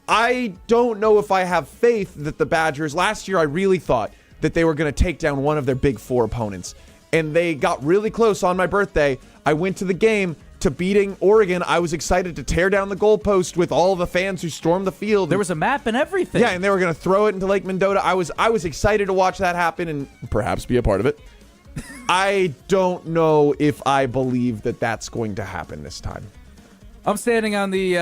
I don't know if I have faith that the Badgers, last year I really thought that they were going to take down one of their Big Four opponents. And they got really close on my birthday. I went to the game to beating Oregon. I was excited to tear down the goalpost with all the fans who stormed the field. There was a map and everything. Yeah, and they were going to throw it into Lake Mendota. I was excited to watch that happen and perhaps be a part of it. I don't know if I believe that that's going to happen this time. I'm standing on the,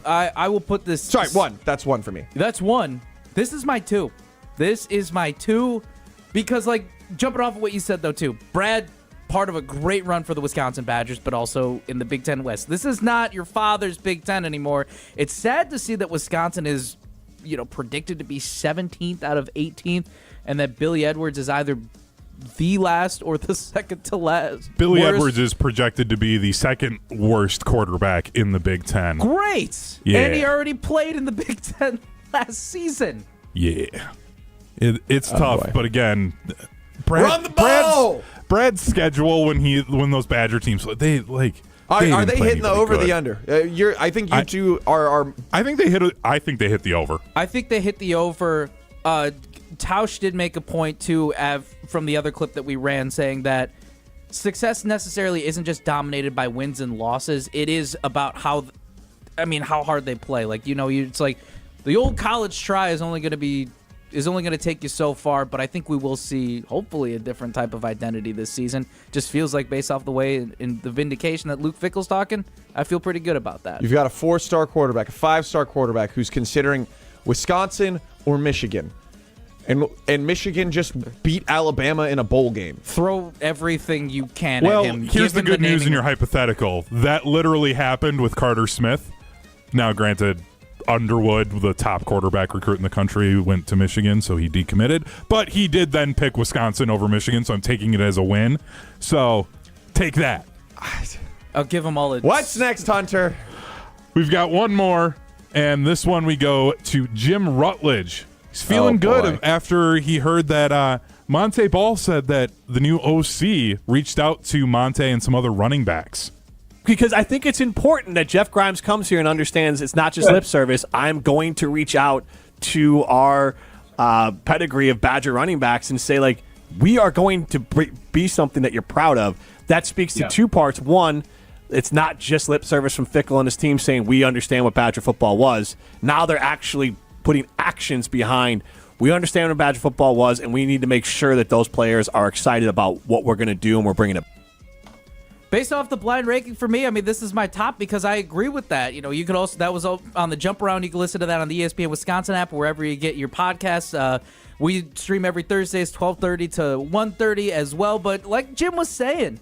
I will put this. Sorry, 1. That's 1 for me. That's 1. This is my 2. This is my 2 because, like, jumping off of what you said, though, too. Brad, part of a great run for the Wisconsin Badgers, but also in the Big Ten West. This is not your father's Big Ten anymore. It's sad to see that Wisconsin is, predicted to be 17th out of 18th, and that Billy Edwards is either the last or the second to last. Billy Edwards is projected to be the second worst quarterback in the Big Ten. Great! Yeah. And he already played in the Big Ten last season. Yeah. It's tough, boy. but again, Run the ball! Brad's schedule when those Badger teams, are they hitting the over the under? I think you two are. I think they hit the over. I think they hit the over. Tausch did make a point too, from the other clip that we ran, saying that success necessarily isn't just dominated by wins and losses. It is about how hard they play. Like, it's like the old college try is only going to take you so far. But I think we will see hopefully a different type of identity this season. Just feels like, based off the way in the vindication that Luke Fickell's talking, I feel pretty good about that. You've got a 4-star quarterback, a 5-star quarterback who's considering Wisconsin or Michigan. And Michigan just beat Alabama in a bowl game. Throw everything you can at him. Here's the good news in your hypothetical. That literally happened with Carter Smith. Now, granted, Underwood, the top quarterback recruit in the country, went to Michigan, so he decommitted. But he did then pick Wisconsin over Michigan, so I'm taking it as a win. So, take that. I'll give him all a... What's next, Hunter? We've got one more, and this one we go to Jim Rutledge. He's feeling good after he heard that Monte Ball said that the new OC reached out to Monte and some other running backs. Because I think it's important that Jeff Grimes comes here and understands it's not just lip service. I'm going to reach out to our pedigree of Badger running backs and say, like, we are going to be something that you're proud of. That speaks to 2 parts. One, it's not just lip service from Fickell and his team saying we understand what Badger football was. Now they're actually putting actions behind. We understand what Badger football was, and we need to make sure that those players are excited about what we're going to do, and we're bringing it. Based off the blind ranking for me, this is my top because I agree with that. You can also, that was on the Jump Around. You can listen to that on the ESPN Wisconsin app, wherever you get your podcasts. We stream every Thursdays, 12:30 to 1:30 as well. But like Jim was saying,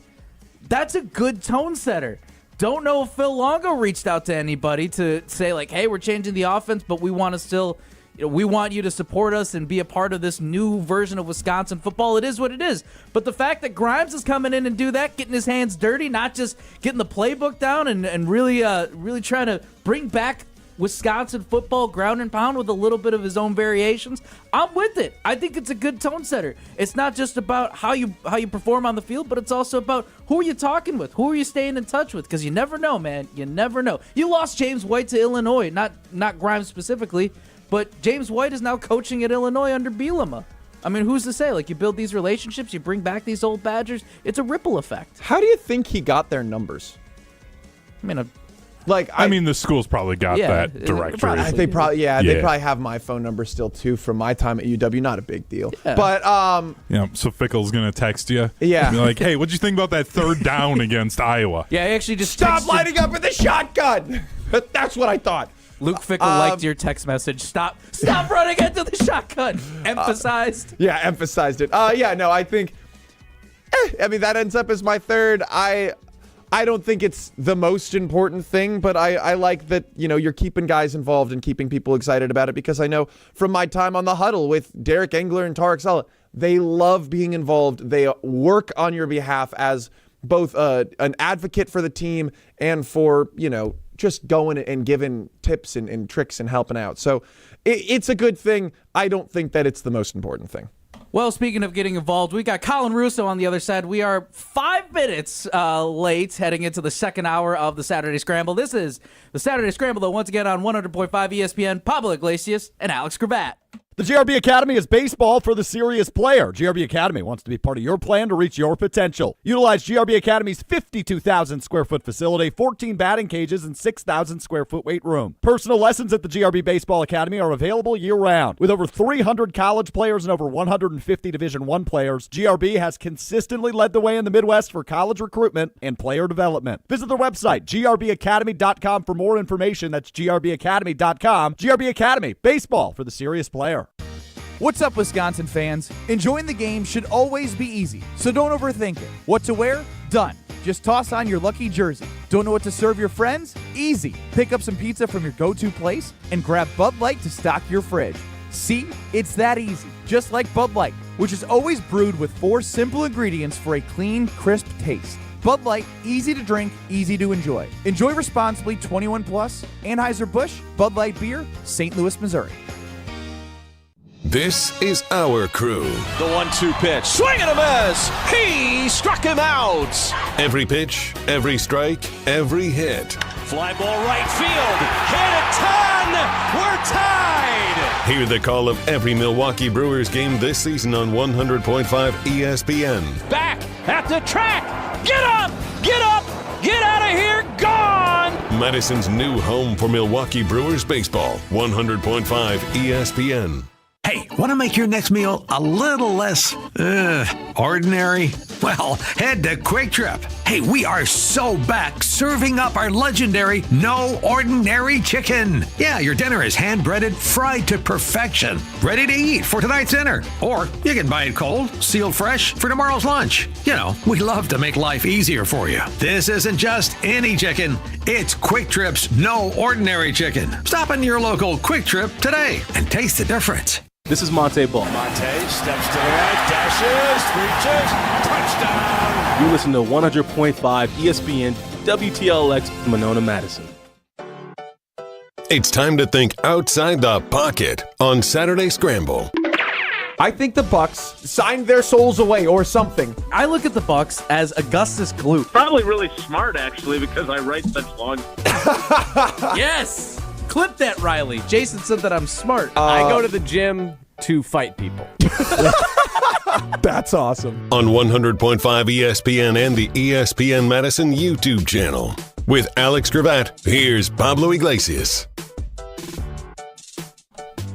that's a good tone setter. Don't know if Phil Longo reached out to anybody to say, like, hey, we're changing the offense, but we want to still, we want you to support us and be a part of this new version of Wisconsin football. It is what it is. But the fact that Grimes is coming in and do that, getting his hands dirty, not just getting the playbook down and really trying to bring back Wisconsin football ground and pound with a little bit of his own variations, I'm with it. I think it's a good tone setter. It's not just about how you perform on the field, but it's also about who are you talking with, who are you staying in touch with, because you never know, man. You never know. You lost James White to Illinois, not Grimes specifically, but James White is now coaching at Illinois under Bielema. I mean, who's to say? Like, you build these relationships, you bring back these old Badgers, it's a ripple effect. How do you think he got their numbers? I mean, I mean, the school's probably got that directory. They probably have my phone number still too from my time at UW. Not a big deal, but so Fickle's gonna text you. Yeah, be like, hey, what'd you think about that third down against Iowa? Yeah, I actually just stop lighting up with a shotgun. That's what I thought. Luke Fickle liked your text message. Stop running into the shotgun. Emphasized. Emphasized it. I think. I mean, that ends up as my third. I don't think it's the most important thing, but I like that, you're keeping guys involved and keeping people excited about it, because I know from my time on the huddle with Derek Engler and Tarek Sala, they love being involved. They work on your behalf as both an advocate for the team and for, just going and giving tips and tricks and helping out. So it's a good thing. I don't think that it's the most important thing. Well, speaking of getting involved, we got Colin Russo on the other side. We are 5 minutes late heading into the second hour of the Saturday Scramble. This is the Saturday Scramble, though, once again on 100.5 ESPN, Pablo Iglesias and Alex Gravatt. The GRB Academy is baseball for the serious player. GRB Academy wants to be part of your plan to reach your potential. Utilize GRB Academy's 52,000 square foot facility, 14 batting cages, and 6,000 square foot weight room. Personal lessons at the GRB Baseball Academy are available year-round. With over 300 college players and over 150 Division I players, GRB has consistently led the way in the Midwest for college recruitment and player development. Visit their website, grbacademy.com, for more information. That's grbacademy.com. GRB Academy, baseball for the serious player. What's up, Wisconsin fans? Enjoying the game should always be easy, so don't overthink it. What to wear? Done. Just toss on your lucky jersey. Don't know what to serve your friends? Easy. Pick up some pizza from your go-to place and grab Bud Light to stock your fridge. See? It's that easy. Just like Bud Light, which is always brewed with 4 simple ingredients for a clean, crisp taste. Bud Light, easy to drink, easy to enjoy. Enjoy responsibly, 21 plus. Anheuser-Busch, Bud Light Beer, St. Louis, Missouri. This is our crew. The 1-2 pitch. Swing and a miss. He struck him out. Every pitch, every strike, every hit. Fly ball right field. Hit a ton. We're tied. Hear the call of every Milwaukee Brewers game this season on 100.5 ESPN. Back at the track. Get up. Get up. Get out of here. Gone. Madison's new home for Milwaukee Brewers baseball. 100.5 ESPN. Hey, want to make your next meal a little less ordinary? Well, head to Quick Trip. Hey, we are so back serving up our legendary No Ordinary Chicken. Yeah, your dinner is hand-breaded, fried to perfection, ready to eat for tonight's dinner. Or you can buy it cold, sealed fresh for tomorrow's lunch. You know, we love to make life easier for you. This isn't just any chicken. It's Quick Trip's No Ordinary Chicken. Stop into your local Quick Trip today and taste the difference. This is Monte Ball. Monte steps to the right, dashes, reaches, touchdown. You listen to 100.5 ESPN WTLX Monona, Madison. It's time to think outside the pocket on Saturday Scramble. I think the Bucks signed their souls away or something. I look at the Bucks as Augustus Gloop. Probably really smart, actually, because I write such long. Yes! Clip that, Riley. Jason said that I'm smart. I go to the gym to fight people. That's awesome. On 100.5 ESPN and the ESPN Madison YouTube channel. With Alex Gravatt, here's Pablo Iglesias.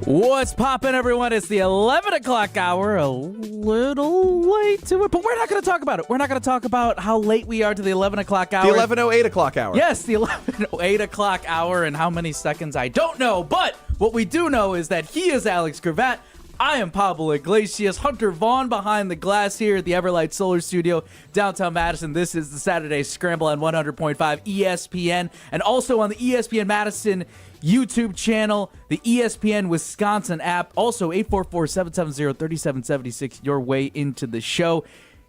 What's poppin', everyone? It's the 11 o'clock hour. A little late to it, but we're not going to talk about it. We're not going to talk about how late we are to the 11 o'clock hour. The 11:08 o'clock hour. Yes, the 11:08 o'clock hour, and how many seconds, I don't know. But what we do know is that he is Alex Gravatt. I am Pablo Iglesias. Hunter Vaughn behind the glass here at the Everlight Solar Studio, downtown Madison. This is the Saturday Scramble on 100.5 ESPN, and also on the ESPN Madison YouTube channel, the ESPN Wisconsin app, also 844-770-3776, your way into the show.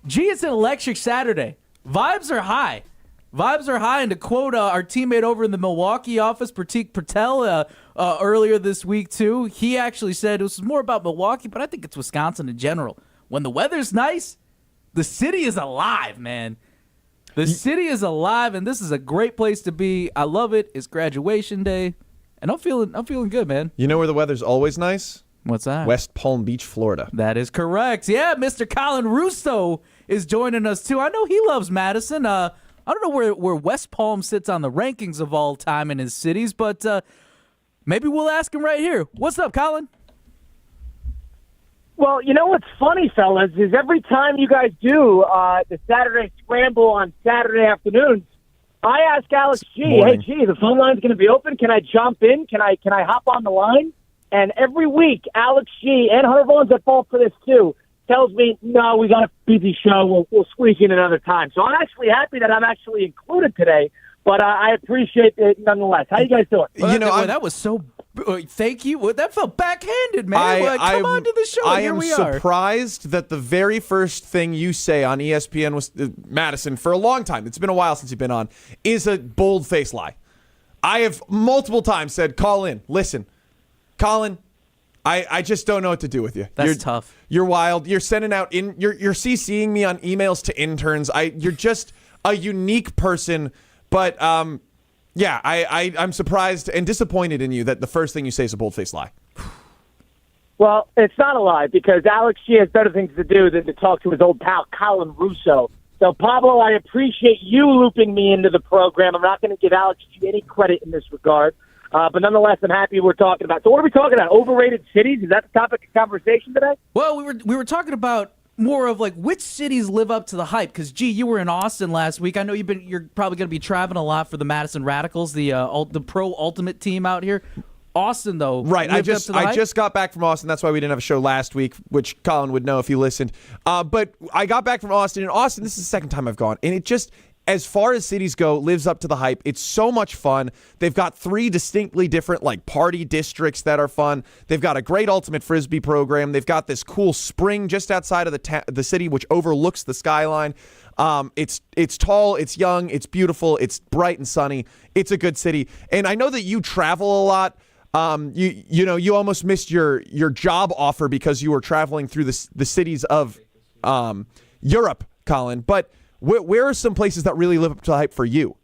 Gee, it's an electric Saturday. Vibes are high. And to quote our teammate over in the Milwaukee office, Pratik Patel, earlier this week, too, he actually said it was more about Milwaukee, but I think it's Wisconsin in general. When the weather's nice, the city is alive, man. The city is alive, and this is a great place to be. I love it. It's graduation day, and I'm feeling good, man. You know where the weather's always nice? What's that? West Palm Beach, Florida. That is correct. Yeah, Mr. Colin Russo is joining us, too. I know he loves Madison. I don't know where West Palm sits on the rankings of all time in his cities, but maybe we'll ask him right here. What's up, Colin? Well, you know what's funny, fellas, is every time you guys do the Saturday Scramble on Saturday afternoons, I ask Alex G, hey, G, the phone line's going to be open. Can I jump in? Can I hop on the line? And every week, Alex G, and Hunter Vaughn's at fault for this, too, tells me, no, we got a busy show. We'll squeeze in another time. So I'm actually happy that I'm actually included today, but I appreciate it nonetheless. How you guys doing? That was so... Thank you. That felt backhanded, man. Come on to the show. I am surprised that the very first thing you say on ESPN was Madison for a long time. It's been a while since you've been on. Is a bold-faced lie. I have multiple times said, "Call in, listen, Colin. I just don't know what to do with you. You're tough. You're wild. You're sending out you're CCing me on emails to interns. You're just a unique person, but yeah, I'm surprised and disappointed in you that the first thing you say is a bold-faced lie. Well, it's not a lie because Alex G has better things to do than to talk to his old pal, Colin Russo. So, Pablo, I appreciate you looping me into the program. I'm not going to give Alex G any credit in this regard. But nonetheless, I'm happy we're talking about. So what are we talking about? Overrated cities? Is that the topic of conversation today? Well, we were talking about more of like which cities live up to the hype. Because, G, you were in Austin last week. I know you're probably going to be traveling a lot for the Madison Radicals, the pro ultimate team out here. Austin, though, right? I just got back from Austin. That's why we didn't have a show last week, which Colin would know if he listened. But I got back from Austin. In Austin, this is the second time I've gone, and it just, as far as cities go, lives up to the hype. It's so much fun. They've got 3 distinctly different like party districts that are fun. They've got a great ultimate frisbee program. They've got this cool spring just outside of the city, which overlooks the skyline. It's tall, it's young, it's beautiful, it's bright and sunny. It's a good city, and I know that you travel a lot. You almost missed your job offer because you were traveling through the cities of Europe, Colin. But where are some places that really live up to the hype for you?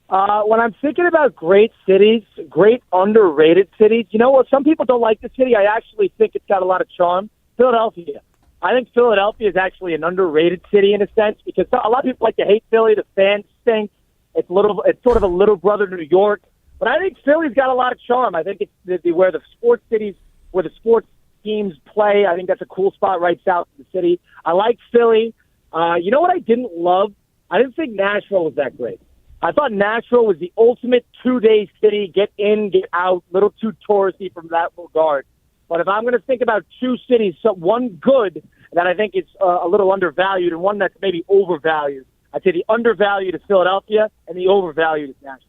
When I'm thinking about great cities, great underrated cities, you know what? Some people don't like the city. I actually think it's got a lot of charm. Philadelphia. I think Philadelphia is actually an underrated city in a sense because a lot of people like to hate Philly. The fans stink. It's sort of a little brother New York. But I think Philly's got a lot of charm. I think it's where the sports cities, where the sports teams play. I think that's a cool spot right south of the city. I like Philly. You know what I didn't love? I didn't think Nashville was that great. I thought Nashville was the ultimate 2-day city, get in, get out, little too touristy from that regard. But if I'm going to think about 2 cities, one good that I think is a little undervalued and one that's maybe overvalued, I'd say the undervalued is Philadelphia and the overvalued is Nashville.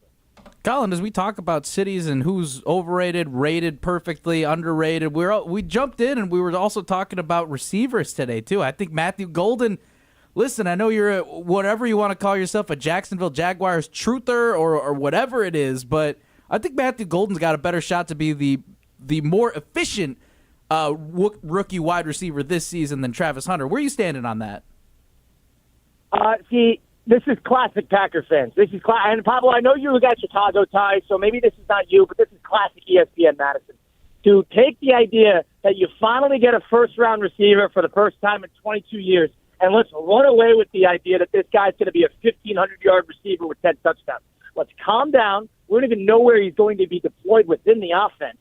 Colin, as we talk about cities and who's overrated, rated perfectly, underrated, we jumped in and we were also talking about receivers today, too. I think Matthew Golden, listen, I know you're whatever you want to call yourself, a Jacksonville Jaguars truther or whatever it is, but I think Matthew Golden's got a better shot to be the more efficient rookie wide receiver this season than Travis Hunter. Where are you standing on that? This is classic Packer fans. And Pablo, I know you got Chicago ties, so maybe this is not you, but this is classic ESPN Madison. To take the idea that you finally get a first-round receiver for the first time in 22 years, and let's run away with the idea that this guy's going to be a 1,500-yard receiver with 10 touchdowns. Let's calm down. We don't even know where he's going to be deployed within the offense.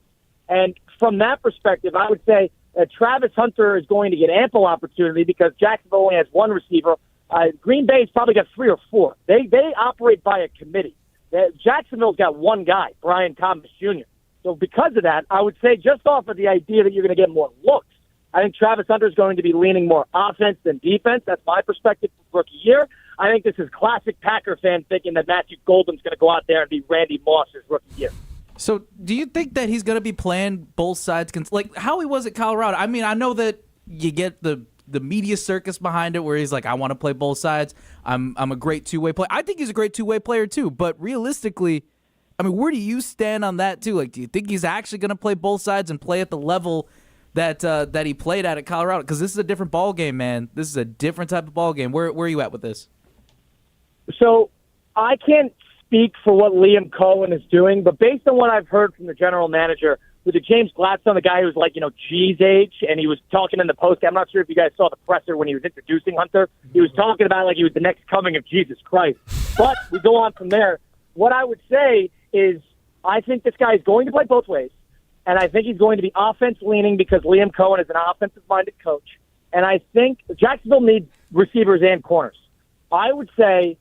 And from that perspective, I would say that Travis Hunter is going to get ample opportunity because Jacksonville only has 1 receiver. Green Bay's probably got 3 or 4. They operate by a committee. Jacksonville's got 1 guy, Brian Thomas Jr. So because of that, I would say just off of the idea that you're going to get more looks, I think Travis Hunter is going to be leaning more offense than defense. That's my perspective for rookie year. I think this is classic Packer fan thinking that Matthew Golden's going to go out there and be Randy Moss's rookie year. So do you think that he's going to be playing both sides, like how he was at Colorado? I mean, I know that you get the media circus behind it where he's like, I want to play both sides. I'm a great two-way player. I think he's a great two-way player too, but realistically, I mean, where do you stand on that too? Like, do you think he's actually going to play both sides and play at the level that he played at Colorado? Because this is a different ball game, man. This is a different type of ball game. Where are you at with this? So I can't speak for what Liam Cohen is doing, but based on what I've heard from the general manager, with the James Gladstone, the guy who was like, G's age, and he was talking in the post. I'm not sure if you guys saw the presser when he was introducing Hunter. He was talking about like he was the next coming of Jesus Christ. But we go on from there. What I would say is I think this guy is going to play both ways, and I think he's going to be offense-leaning because Liam Cohen is an offensive-minded coach. And I think Jacksonville needs receivers and corners. I would say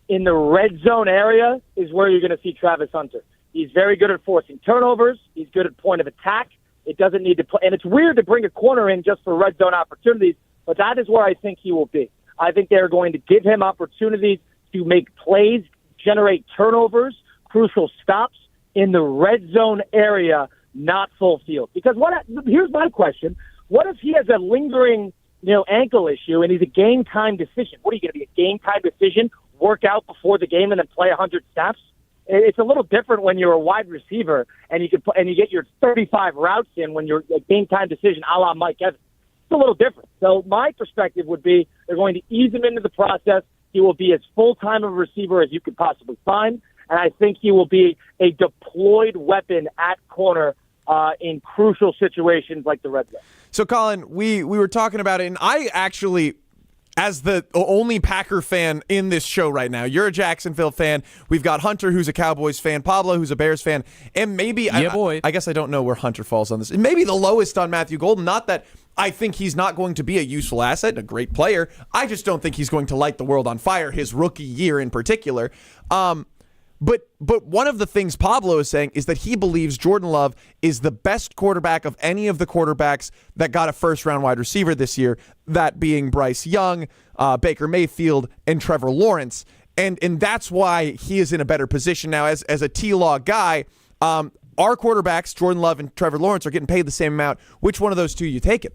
in the red zone area is where you're going to see Travis Hunter. He's very good at forcing turnovers. He's good at point of attack. It doesn't need to play. And it's weird to bring a corner in just for red zone opportunities, but that is where I think he will be. I think they're going to give him opportunities to make plays, generate turnovers, crucial stops in the red zone area, not full field. Because here's my question. What if he has a lingering ankle issue and he's a game-time decision? What are you going to be, a game-time decision, work out before the game and then play 100 snaps? It's a little different when you're a wide receiver and you get your 35 routes in when you're a game-time decision a la Mike Evans. It's a little different. So my perspective would be they're going to ease him into the process. He will be as full-time a receiver as you could possibly find, and I think he will be a deployed weapon at corner in crucial situations like the red zone. So, Colin, we were talking about it, and I actually, as the only Packer fan in this show right now, you're a Jacksonville fan. We've got Hunter, who's a Cowboys fan, Pablo, who's a Bears fan, and maybe I guess I don't know where Hunter falls on this. And maybe the lowest on Matthew Golden. Not that I think he's not going to be a useful asset, a great player. I just don't think he's going to light the world on fire, his rookie year in particular. But one of the things Pablo is saying is that he believes Jordan Love is the best quarterback of any of the quarterbacks that got a first-round wide receiver this year, that being Bryce Young, Baker Mayfield, and Trevor Lawrence. And that's why he is in a better position now. As a T-Law guy, our quarterbacks, Jordan Love and Trevor Lawrence, are getting paid the same amount. Which one of those two are you taking?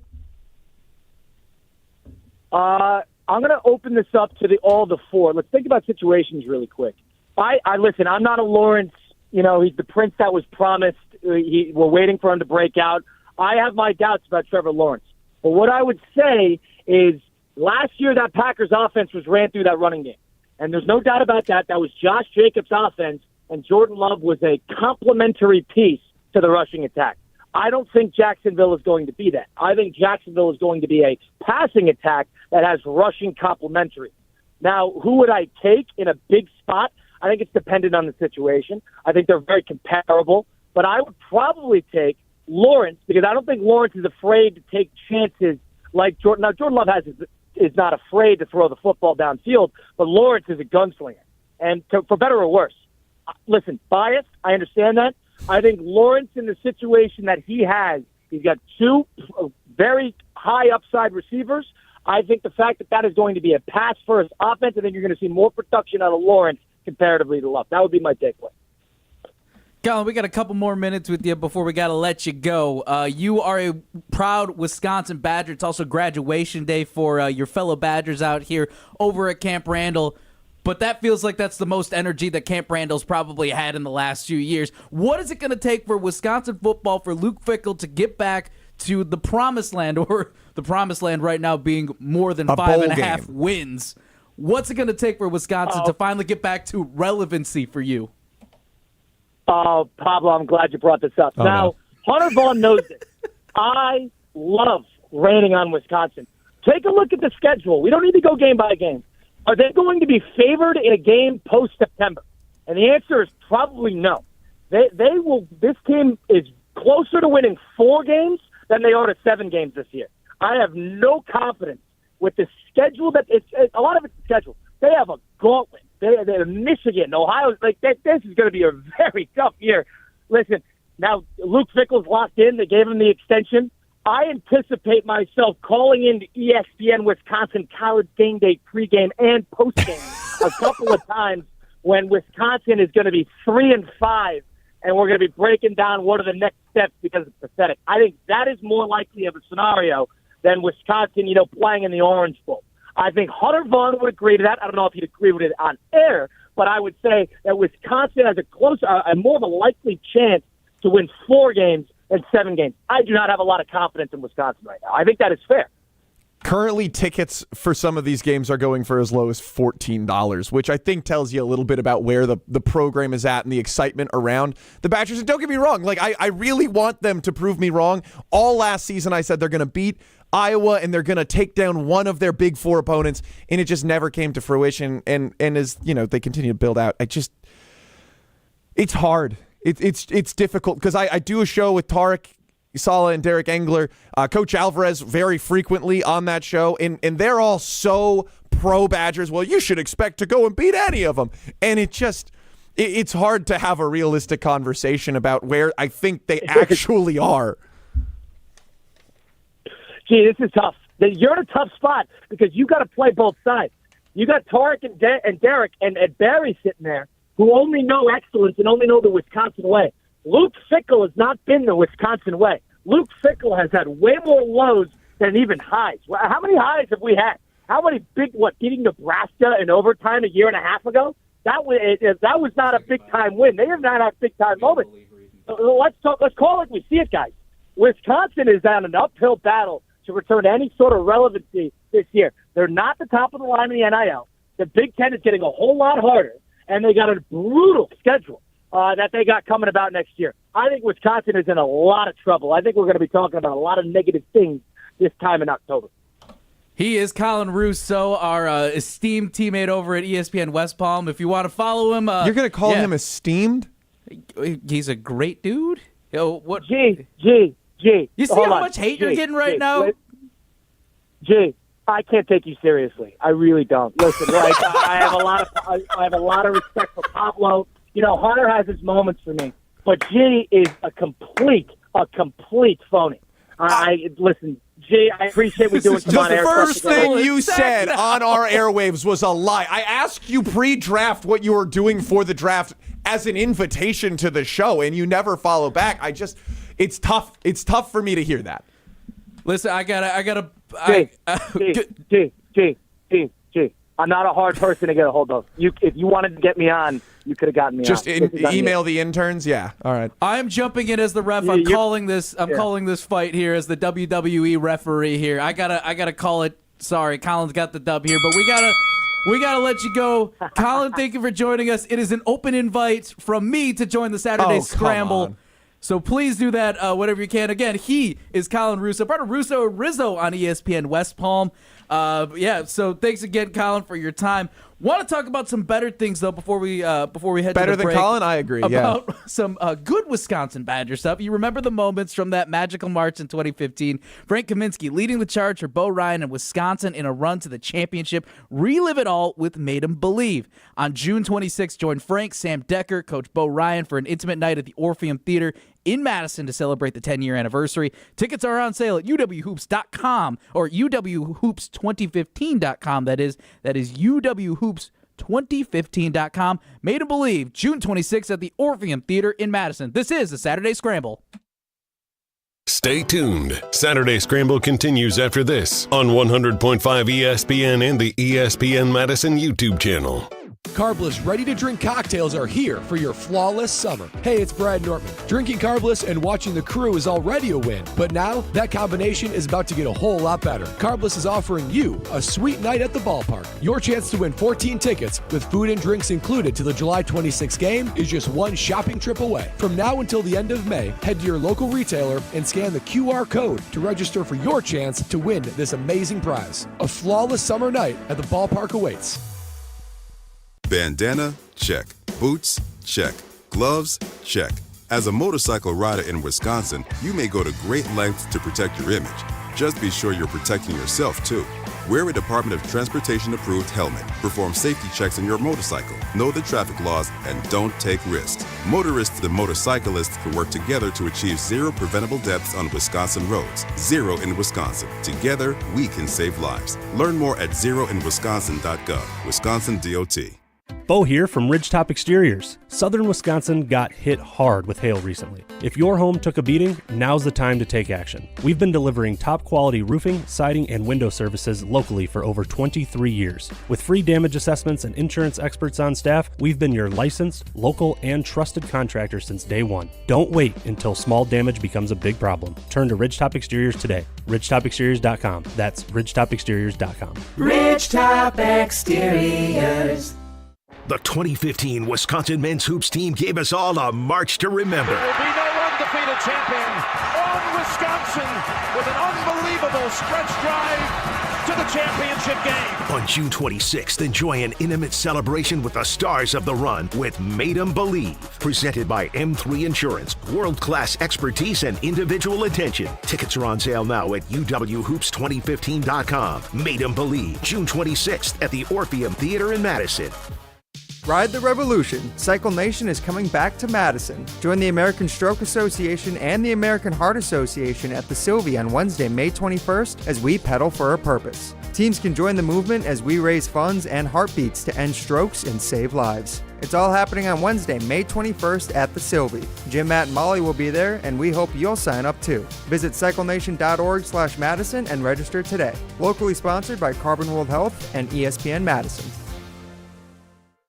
I'm going to open this up to all the four. Let's think about situations really quick. I listen, I'm not a Lawrence, he's the prince that was promised. We're waiting for him to break out. I have my doubts about Trevor Lawrence. But what I would say is last year that Packers offense was ran through that running game. And there's no doubt about that. That was Josh Jacobs' offense, and Jordan Love was a complementary piece to the rushing attack. I don't think Jacksonville is going to be that. I think Jacksonville is going to be a passing attack that has rushing complementary. Now, who would I take in a big spot? I think it's dependent on the situation. I think they're very comparable. But I would probably take Lawrence because I don't think Lawrence is afraid to take chances like Jordan. Now, Jordan Love is not afraid to throw the football downfield, but Lawrence is a gunslinger. And for better or worse, listen, biased, I understand that. I think Lawrence in the situation that he has, he's got two very high upside receivers. I think the fact that is going to be a pass-first offense, I think you're going to see more production out of Lawrence comparatively to Love. That would be my takeaway. Colin, we got a couple more minutes with you before we got to let you go. You are a proud Wisconsin Badger. It's also graduation day for your fellow Badgers out here over at Camp Randall. But that feels like that's the most energy that Camp Randall's probably had in the last few years. What is it going to take for Wisconsin football, for Luke Fickell to get back to the promised land, or the promised land right now being more than 5.5 wins? What's it going to take for Wisconsin to finally get back to relevancy for you? Oh, Pablo, I'm glad you brought this up. Hunter Vaughn knows this. I love raining on Wisconsin. Take a look at the schedule. We don't need to go game by game. Are they going to be favored in a game post-September? And the answer is probably no. They will. This team is closer to winning 4 games than they are to 7 games this year. I have no confidence with the schedule a lot of it's the schedule. They have a gauntlet. They're Michigan, Ohio. This is going to be a very tough year. Listen, now Luke Fickell's locked in. They gave him the extension. I anticipate myself calling into ESPN Wisconsin College game day pregame and postgame a couple of times when Wisconsin is going to be 3-5, and we're going to be breaking down what are the next steps because it's pathetic. I think that is more likely of a scenario than Wisconsin, playing in the Orange Bowl. I think Hunter Vaughn would agree to that. I don't know if he'd agree with it on air, but I would say that Wisconsin has a more of a likely chance to win 4 games than 7 games. I do not have a lot of confidence in Wisconsin right now. I think that is fair. Currently, tickets for some of these games are going for as low as $14, which I think tells you a little bit about where the program is at and the excitement around the Badgers. And don't get me wrong, I really want them to prove me wrong. All last season, I said they're going to beat Iowa and they're going to take down one of their Big Four opponents, and it just never came to fruition. And as they continue to build out, it's hard. It's difficult because I do a show with Tarek Sala and Derek Engler, Coach Alvarez very frequently on that show, and they're all so pro Badgers. Well, you should expect to go and beat any of them. And it's hard to have a realistic conversation about where I think they actually are. Gee, this is tough. You're in a tough spot because you got to play both sides. You got Tarek and Derek and Barry sitting there who only know excellence and only know the Wisconsin way. Luke Fickell has not been the Wisconsin way. Luke Fickell has had way more lows than even highs. How many highs have we had? How many beating Nebraska in overtime a year and a half ago? That was not a big-time win. They have not had big-time moments. Let's call it we see it, guys. Wisconsin is on an uphill battle to return to any sort of relevancy this year. They're not the top of the line in the NIL. The Big Ten is getting a whole lot harder, and they got a brutal schedule that they got coming about next year. I think Wisconsin is in a lot of trouble. I think we're going to be talking about a lot of negative things this time in October. He is Colin Russo, our esteemed teammate over at ESPN West Palm. If you want to follow him... You're going to call him esteemed? He's a great dude. Yo, what? G. You see how much hate you're getting right now? G, I can't take you seriously. I really don't. Listen, I have a lot of respect for Pablo. Hunter has his moments for me, but G is a complete phony. Listen, G, I appreciate we doing some on air. The first thing you said on our airwaves was a lie. I asked you pre-draft what you were doing for the draft as an invitation to the show, and you never follow back. It's tough. It's tough for me to hear that. Listen, I gotta. G. I'm not a hard person to get a hold of. If you wanted to get me on, you could have gotten me Just on. email the interns? Yeah. All right. I'm jumping in as the ref. I'm calling this fight here as the WWE referee here. I gotta call it. Sorry, Colin's got the dub here, but we gotta let you go. Colin, thank you for joining us. It is an open invite from me to join the Saturday Scramble. So please do that whenever you can. Again, he is Colin Russo, part of Rizzo on ESPN West Palm. So thanks again, Colin, for your time. Want to talk about some better things, though, before we head to the break. Better than Colin? I agree, about some good Wisconsin Badger stuff. You remember the moments from that magical March in 2015. Frank Kaminsky leading the charge for Bo Ryan and Wisconsin in a run to the championship. Relive it all with Made 'em Believe. On June 26th, join Frank, Sam Decker, Coach Bo Ryan for an intimate night at the Orpheum Theater in Madison to celebrate the 10-year anniversary. Tickets are on sale at uwhoops.com or uwhoops2015.com. That is uwhoops2015.com. Made 'em Believe, June 26th at the Orpheum Theater in Madison. This is the Saturday Scramble. Stay tuned. Saturday Scramble continues after this on 100.5 ESPN and the ESPN Madison YouTube channel. Carbless ready-to-drink cocktails are here for your flawless summer. Hey, it's Brad Nortman. Drinking Carbless and watching the crew is already a win, but now that combination is about to get a whole lot better. Carbless is offering you a sweet night at the ballpark. Your chance to win 14 tickets with food and drinks included to the July 26th game is just one shopping trip away. From now until the end of May, head to your local retailer and scan the QR code to register for your chance to win this amazing prize. A flawless summer night at the ballpark awaits. Bandana? Check. Boots? Check. Gloves? Check. As a motorcycle rider in Wisconsin, you may go to great lengths to protect your image, Just be sure you're protecting yourself, too. Wear a Department of Transportation-approved helmet. Perform safety checks on your motorcycle. Know the traffic laws and don't take risks. Motorists and motorcyclists can work together to achieve zero preventable deaths on Wisconsin roads. Zero in Wisconsin. Together, we can save lives. Learn more at zeroinwisconsin.gov. Wisconsin DOT. Bo here from Ridgetop Exteriors. Southern Wisconsin got hit hard with hail recently. If your home took a beating, now's the time to take action. We've been delivering top quality roofing, siding, and window services locally for over 23 years. With free damage assessments and insurance experts on staff, we've been your licensed, local, and trusted contractor since day one. Don't wait until small damage becomes a big problem. Turn to Ridgetop Exteriors today. RidgetopExteriors.com. That's RidgetopExteriors.com. Ridgetop Exteriors. The 2015 Wisconsin men's hoops team gave us all a march to remember. There will be no undefeated champion on Wisconsin with an unbelievable stretch drive to the championship game. On June 26th, enjoy an intimate celebration with the stars of the run with Made 'em Believe. Presented by M3 Insurance. World-class expertise and individual attention. Tickets are on sale now at uwhoops2015.com. Made 'em Believe, June 26th at the Orpheum Theater in Madison. Ride the Revolution. Cycle Nation is coming back to Madison. Join the American Stroke Association and the American Heart Association at the Sylvie on Wednesday, May 21st as we pedal for a purpose. Teams can join the movement as we raise funds and heartbeats to end strokes and save lives. It's all happening on Wednesday, May 21st at the Sylvie. Jim, Matt, and Molly will be there, and we hope you'll sign up too. Visit cyclenation.org/Madison and register today. Locally sponsored by Carbon World Health and ESPN Madison.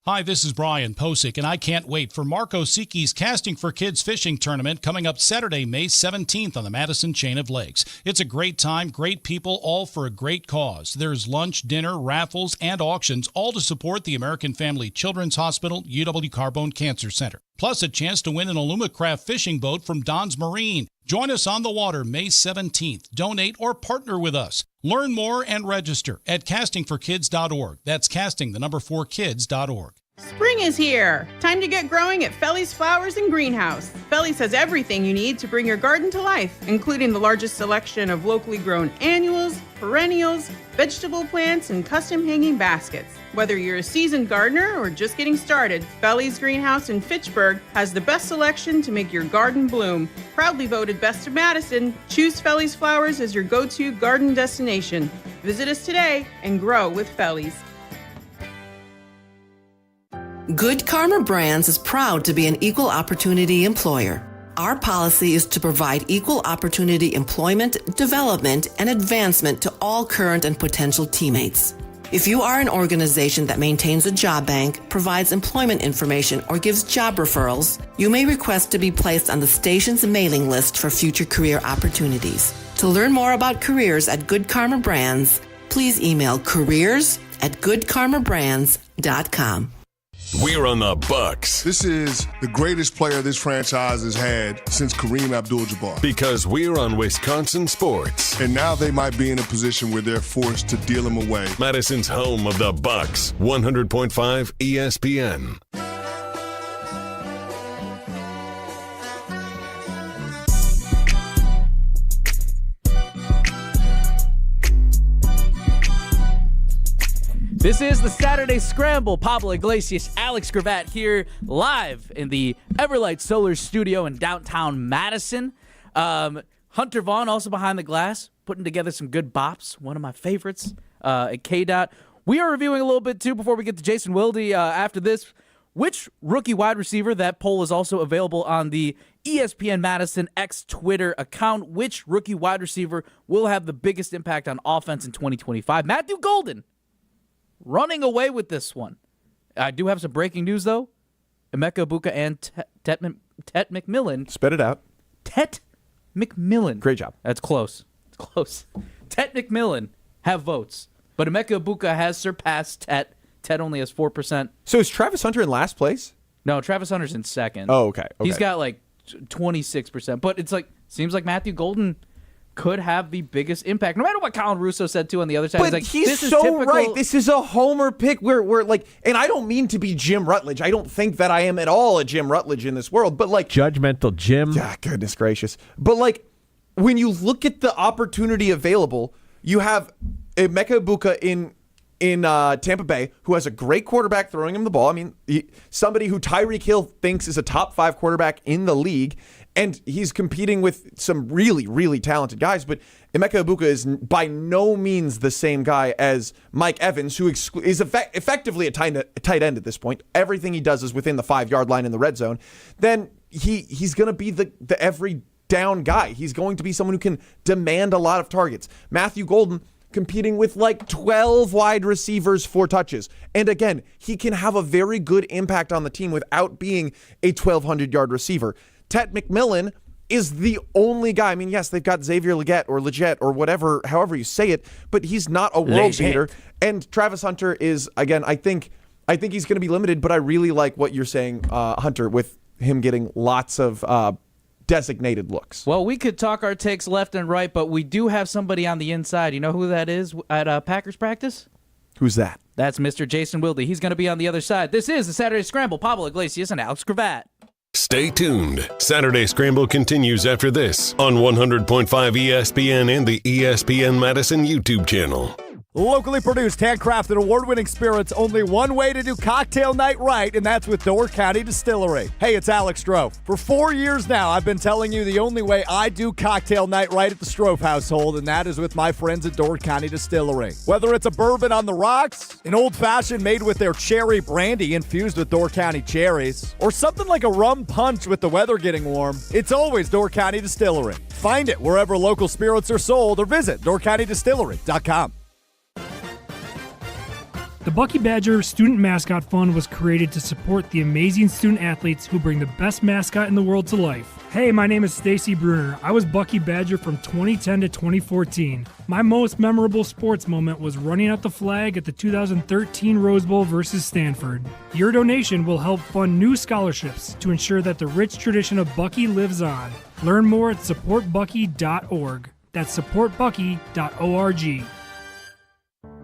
Hi, this is Brian Posick, and I can't wait for Mark Osiki's Casting for Kids Fishing Tournament coming up Saturday, May 17th on the Madison Chain of Lakes. It's a great time, great people, all for a great cause. There's lunch, dinner, raffles, and auctions, all to support the American Family Children's Hospital, UW Carbone Cancer Center. Plus a chance to win an Alumacraft fishing boat from Don's Marine. Join us on the water May 17th. Donate or partner with us. Learn more and register at castingforkids.org. That's casting4kids.org. Spring is here. Time to get growing at Felly's Flowers and Greenhouse. Felly's has everything you need to bring your garden to life, including the largest selection of locally grown annuals, perennials, vegetable plants, and custom hanging baskets. Whether you're a seasoned gardener or just getting started, Felly's Greenhouse in Fitchburg has the best selection to make your garden bloom. Proudly voted Best of Madison, choose Felly's Flowers as your go-to garden destination. Visit us today and grow with Felly's. Good Karma Brands is proud to be an equal opportunity employer. Our policy is to provide equal opportunity employment, development, and advancement to all current and potential teammates. If you are an organization that maintains a job bank, provides employment information, or gives job referrals, you may request to be placed on the station's mailing list for future career opportunities. To learn more about careers at Good Karma Brands, please email careers@goodkarmabrands.com. We're on the Bucks. This is the greatest player this franchise has had since Kareem Abdul-Jabbar. Because we're on Wisconsin sports. And now they might be in a position where they're forced to deal him away. Madison's home of the Bucks, 100.5 ESPN. This is the Saturday Scramble. Pablo Iglesias, Alex Gravatt here live in the Everlight Solar Studio in downtown Madison. Hunter Vaughn also behind the glass, putting together some good bops. One of my favorites at KDOT. We are reviewing a little bit, too, before we get to Jason Wilde after this. Which rookie wide receiver, that poll is also available on the ESPN Madison X Twitter account. Which rookie wide receiver will have the biggest impact on offense in 2025? Matthew Golden running away with this one. I do have some breaking news, though. Emeka Egbuka and Tet McMillan. Spit it out. Tet McMillan. Great job. That's close. It's close. Tet McMillan have votes, but Emeka Egbuka has surpassed Tet. Tet only has 4%. So is Travis Hunter in last place? No, Travis Hunter's in second. Oh, okay. He's got like 26%, but it's like, seems like Matthew Golden could have the biggest impact, no matter what Colin Russo said too on the other side. But he's like, he's this so is typical. right. This is a homer pick. We're like, and I don't mean to be Jim Rutledge. I don't think that I am at all a Jim Rutledge in this world. But like judgmental Jim. Yeah, goodness gracious. But like, when you look at the opportunity available, you have Emeka Egbuka in Tampa Bay, who has a great quarterback throwing him the ball. I mean, somebody who Tyreek Hill thinks is a top 5 quarterback in the league, and he's competing with some really, really talented guys. But Emeka Egbuka is by no means the same guy as Mike Evans, who is effectively a tight end at this point. Everything he does is within the 5-yard line in the red zone. Then he's going to be the every down guy. He's going to be someone who can demand a lot of targets. Matthew Golden competing with like 12 wide receivers for touches. And again, he can have a very good impact on the team without being a 1,200-yard receiver. Tet McMillan is the only guy. I mean, yes, they've got Xavier Legette or whatever, however you say it, but he's not a world beater. And Travis Hunter is, again, I think he's going to be limited, but I really like what you're saying, Hunter, with him getting lots of designated looks. Well, we could talk our takes left and right, but we do have somebody on the inside. You know who that is at Packers practice? Who's that? That's Mr. Jason Wilde. He's going to be on the other side. This is the Saturday Scramble. Pablo Iglesias and Alex Cravat. Stay tuned. Saturday Scramble continues after this on 100.5 ESPN and the ESPN Madison YouTube channel. Locally produced, handcrafted, award-winning spirits. Only one way to do cocktail night right, and that's with Door County Distillery. Hey, it's Alex Strofe. For 4 years now, I've been telling you the only way I do cocktail night right at the Strofe household, and that is with my friends at Door County Distillery. Whether it's a bourbon on the rocks, an old-fashioned made with their cherry brandy infused with Door County cherries, or something like a rum punch with the weather getting warm, it's always Door County Distillery. Find it wherever local spirits are sold or visit DoorCountyDistillery.com. The Bucky Badger Student Mascot Fund was created to support the amazing student athletes who bring the best mascot in the world to life. Hey, my name is Stacy Bruner. I was Bucky Badger from 2010 to 2014. My most memorable sports moment was running out the flag at the 2013 Rose Bowl versus Stanford. Your donation will help fund new scholarships to ensure that the rich tradition of Bucky lives on. Learn more at supportbucky.org. That's supportbucky.org.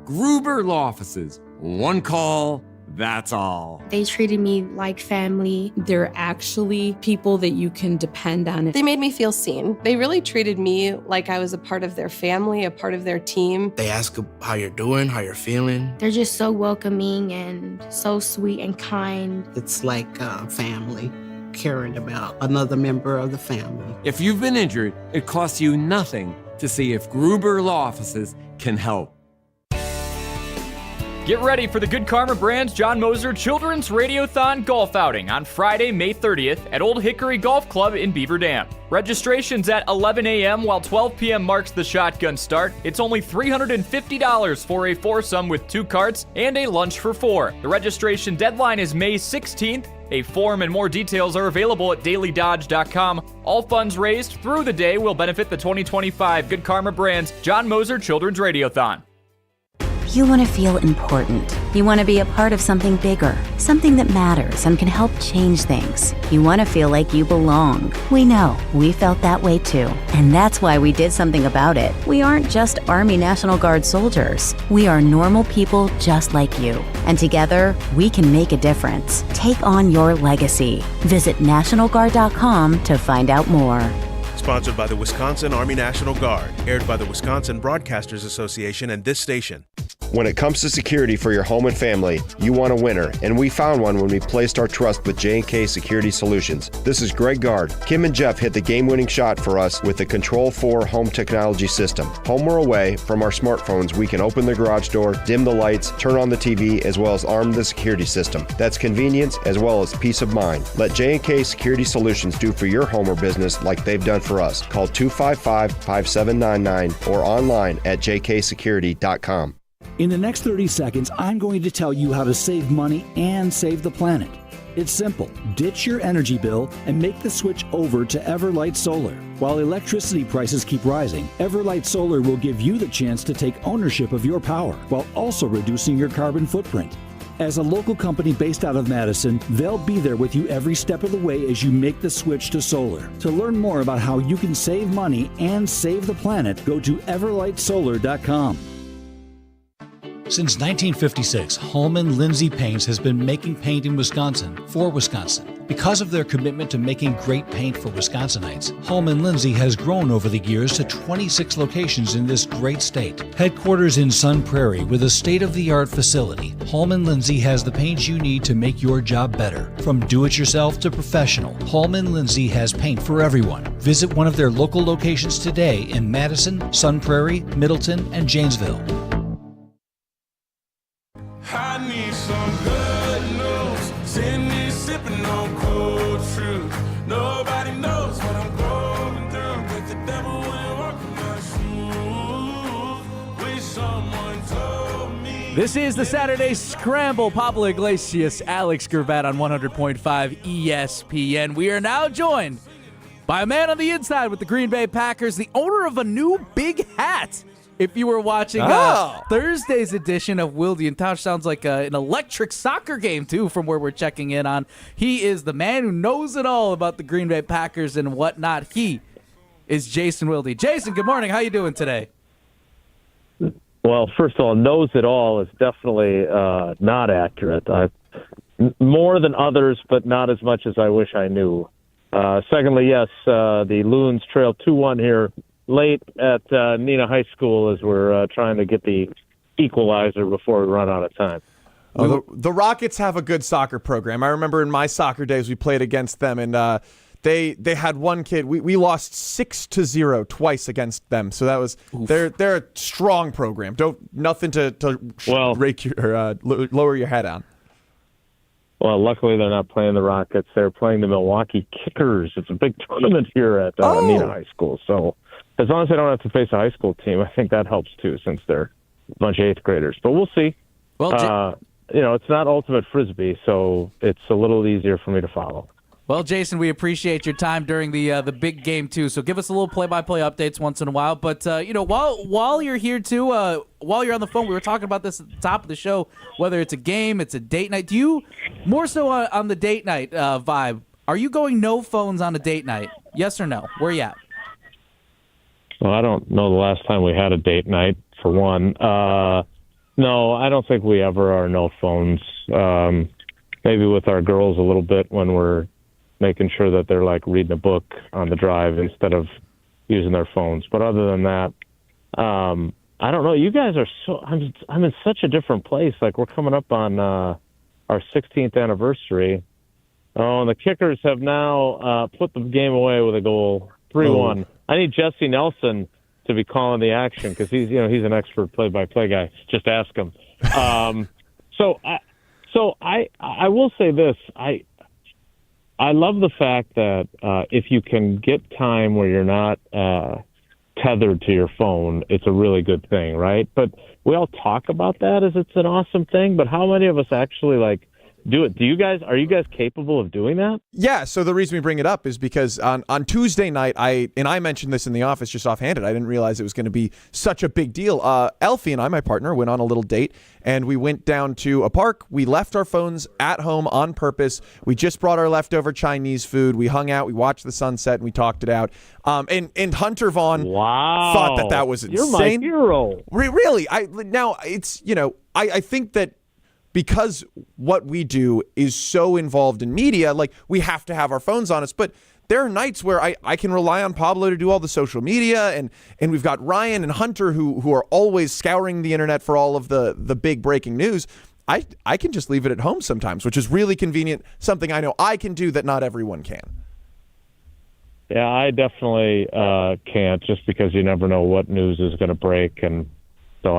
Gruber Law Offices. One call, that's all. They treated me like family. They're actually people that you can depend on. They made me feel seen. They really treated me like I was a part of their family, a part of their team. They ask how you're doing, how you're feeling. They're just so welcoming and so sweet and kind. It's like family, caring about another member of the family. If you've been injured, it costs you nothing to see if Gruber Law Offices can help. Get ready for the Good Karma Brands John Moser Children's Radiothon Golf Outing on Friday, May 30th at Old Hickory Golf Club in Beaver Dam. Registration's at 11 a.m. while 12 p.m. marks the shotgun start. It's only $350 for a foursome with 2 carts and a lunch for 4. The registration deadline is May 16th. A form and more details are available at dailydodge.com. All funds raised through the day will benefit the 2025 Good Karma Brands John Moser Children's Radiothon. You want to feel important. You want to be a part of something bigger, something that matters and can help change things. You want to feel like you belong. We know. We felt that way too. And that's why we did something about it. We aren't just Army National Guard soldiers. We are normal people just like you. And together, we can make a difference. Take on your legacy. Visit NationalGuard.com to find out more. Sponsored by the Wisconsin Army National Guard. Aired by the Wisconsin Broadcasters Association and this station. When it comes to security for your home and family, you want a winner, and we found one when we placed our trust with J&K Security Solutions. This is Greg Gard. Kim and Jeff hit the game-winning shot for us with the Control 4 home technology system. Home or away, from our smartphones, we can open the garage door, dim the lights, turn on the TV, as well as arm the security system. That's convenience as well as peace of mind. Let J&K Security Solutions do for your home or business like they've done for us. Call 255-5799 or online at jksecurity.com. In the next 30 seconds, I'm going to tell you how to save money and save the planet. It's simple. Ditch your energy bill and make the switch over to Everlight Solar. While electricity prices keep rising, Everlight Solar will give you the chance to take ownership of your power while also reducing your carbon footprint. As a local company based out of Madison, they'll be there with you every step of the way as you make the switch to solar. To learn more about how you can save money and save the planet, go to everlightsolar.com. Since 1956, Holman Lindsay Paints has been making paint in Wisconsin for Wisconsin. Because of their commitment to making great paint for Wisconsinites, Holman Lindsay has grown over the years to 26 locations in this great state. Headquarters in Sun Prairie with a state-of-the-art facility, Holman Lindsay has the paint you need to make your job better. From do-it-yourself to professional, Holman Lindsay has paint for everyone. Visit one of their local locations today in Madison, Sun Prairie, Middleton, and Janesville. I need some good news. Send me sipping on cold fruit. Nobody knows what I'm going through, but the devil ain't walking my shoes. Wish someone told me. This is the Saturday Scramble. Pablo Iglesias, Alex Gervat on 100.5 ESPN. We are now joined by a man on the inside with the Green Bay Packers, the owner of a new big hat. If you were watching Thursday's edition of Wilde and Tausch, sounds like an electric soccer game, too, from where we're checking in on. He is the man who knows it all about the Green Bay Packers and whatnot. He is Jason Wilde. Jason, good morning. How you doing today? Well, first of all, knows it all is definitely not accurate. More than others, but not as much as I wish I knew. Secondly, yes, the Loons trail 2-1 here late at Neenah High School as we're trying to get the equalizer before we run out of time. The Rockets have a good soccer program. I remember in my soccer days we played against them, and they had one kid. We lost 6-0 twice against them. So that was they're a strong program. Nothing to rake your lower your head on. Well, luckily they're not playing the Rockets. They're playing the Milwaukee Kickers. It's a big tournament here at Neenah High School. So as long as they don't have to face a high school team, I think that helps too, since they're a bunch of eighth graders. But we'll see. Well, it's not ultimate frisbee, so it's a little easier for me to follow. Well, Jason, we appreciate your time during the big game too. So give us a little play-by-play updates once in a while. But while you're here too, while you're on the phone, we were talking about this at the top of the show. Whether it's a game, it's a date night. Do you more so on the date night vibe? Are you going no phones on a date night? Yes or no? Where you at? Well, I don't know the last time we had a date night, for one. No, I don't think we ever are no phones. Maybe with our girls a little bit when we're making sure that they're like reading a book on the drive instead of using their phones. But other than that, I don't know. You guys are I'm in such a different place. Like, we're coming up on our 16th anniversary. Oh, and the Kickers have now put the game away with a goal, 3-1. I need Jesse Nelson to be calling the action because he's an expert play-by-play guy. Just ask him. So I will say this. I love the fact that if you can get time where you're not tethered to your phone, it's a really good thing, right? But we all talk about that as it's an awesome thing, but how many of us actually do it? Are you guys capable of doing that? Yeah, so the reason we bring it up is because on Tuesday night, I mentioned this in the office just offhanded. I didn't realize it was going to be such a big deal. Elfie and I, my partner, went on a little date, and we went down to a park. We left our phones at home on purpose. We just brought our leftover Chinese food. We hung out, we watched the sunset, and we talked it out. And Hunter Vaughn thought that was insane. You're my hero. Really? I think that because what we do is so involved in media, like, we have to have our phones on us. But there are nights where I can rely on Pablo to do all the social media, and we've got Ryan and Hunter who are always scouring the internet for all of the big breaking news. I can just leave it at home sometimes, which is really convenient, something I know I can do that not everyone can. Yeah, I definitely can't, just because you never know what news is going to break. And so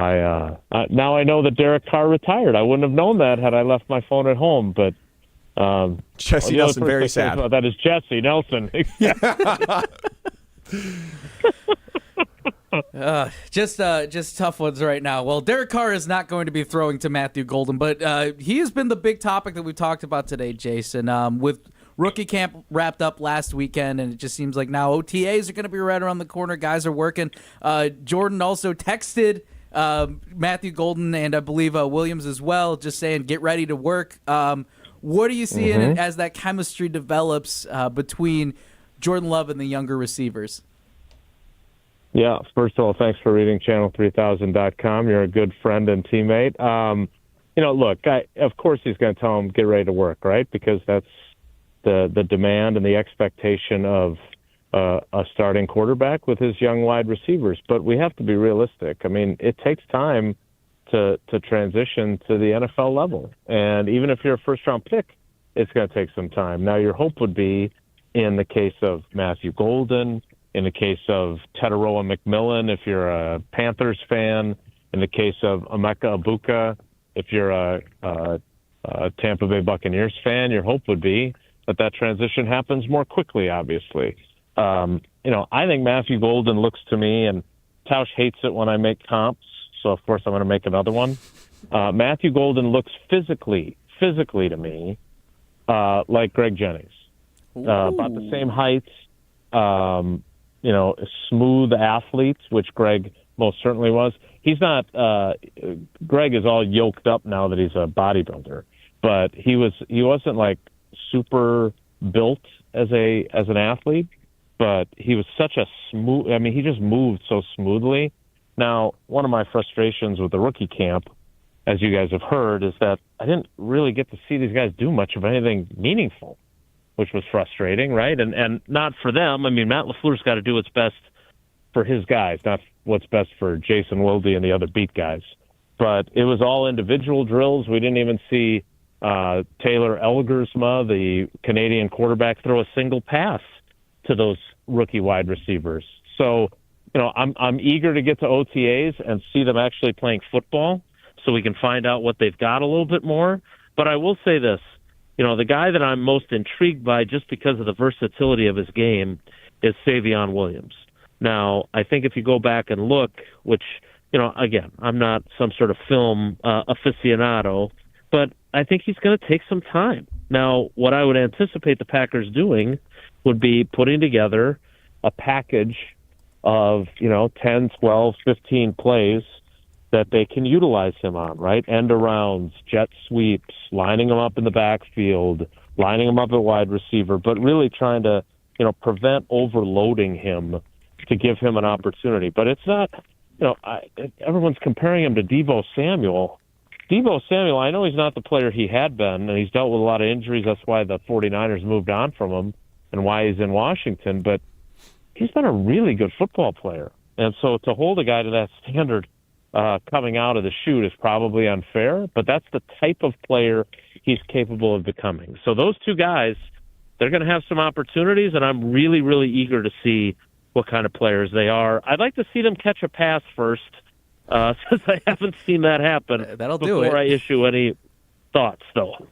now I know that Derek Carr retired. I wouldn't have known that had I left my phone at home. But Jesse Nelson, very sad. That is Jesse Nelson. Just tough ones right now. Well, Derek Carr is not going to be throwing to Matthew Golden, but he has been the big topic that we talked about today, Jason. With rookie camp wrapped up last weekend, and it just seems like now OTAs are going to be right around the corner. Guys are working. Jordan also texted Matthew Golden and I believe Williams as well, just saying get ready to work. What are you seeing as that chemistry develops between Jordan Love and the younger receivers? Yeah, first of all, thanks for reading channel3000.com. You're a good friend and teammate. Look, of course he's going to tell him, get ready to work, right? Because that's the demand and the expectation of a starting quarterback with his young wide receivers. But we have to be realistic. I mean, it takes time to transition to the NFL level. And even if you're a first-round pick, it's going to take some time. Now, your hope would be in the case of Matthew Golden, in the case of Tetaroa McMillan, if you're a Panthers fan, in the case of Emeka Ibuka, if you're a Tampa Bay Buccaneers fan, your hope would be that transition happens more quickly, obviously. I think Matthew Golden looks to me, and Tausch hates it when I make comps, so of course I'm going to make another one. Matthew Golden looks physically to me like Greg Jennings. About the same height, smooth athletes, which Greg most certainly was. He's not. Greg is all yoked up now that he's a bodybuilder, but he wasn't like super built as an athlete, but he was such a smooth. I mean, he just moved so smoothly. Now, one of my frustrations with the rookie camp, as you guys have heard, is that I didn't really get to see these guys do much of anything meaningful, which was frustrating, right? And not for them. I mean, Matt LaFleur's got to do what's best for his guys, not what's best for Jason Wilde and the other beat guys. But it was all individual drills. We didn't even see Taylor Elgersma, the Canadian quarterback, throw a single pass to those rookie wide receivers. So, I'm eager to get to OTAs and see them actually playing football so we can find out what they've got a little bit more. But I will say this. The guy that I'm most intrigued by just because of the versatility of his game is Savion Williams. Now, I think if you go back and look, which, again, I'm not some sort of film aficionado, but I think he's going to take some time. Now, what I would anticipate the Packers doing would be putting together a package of, 10, 12, 15 plays that they can utilize him on, right? End arounds, jet sweeps, lining him up in the backfield, lining him up at wide receiver, but really trying to, prevent overloading him to give him an opportunity. But it's not, everyone's comparing him to Deebo Samuel. Deebo Samuel, I know he's not the player he had been, and he's dealt with a lot of injuries. That's why the 49ers moved on from him and why he's in Washington. But he's been a really good football player. And so to hold a guy to that standard coming out of the chute is probably unfair, but that's the type of player he's capable of becoming. So those two guys, they're going to have some opportunities, and I'm really, really eager to see what kind of players they are. I'd like to see them catch a pass first, since I haven't seen that happen. That'll do it. Before I issue any thoughts, though.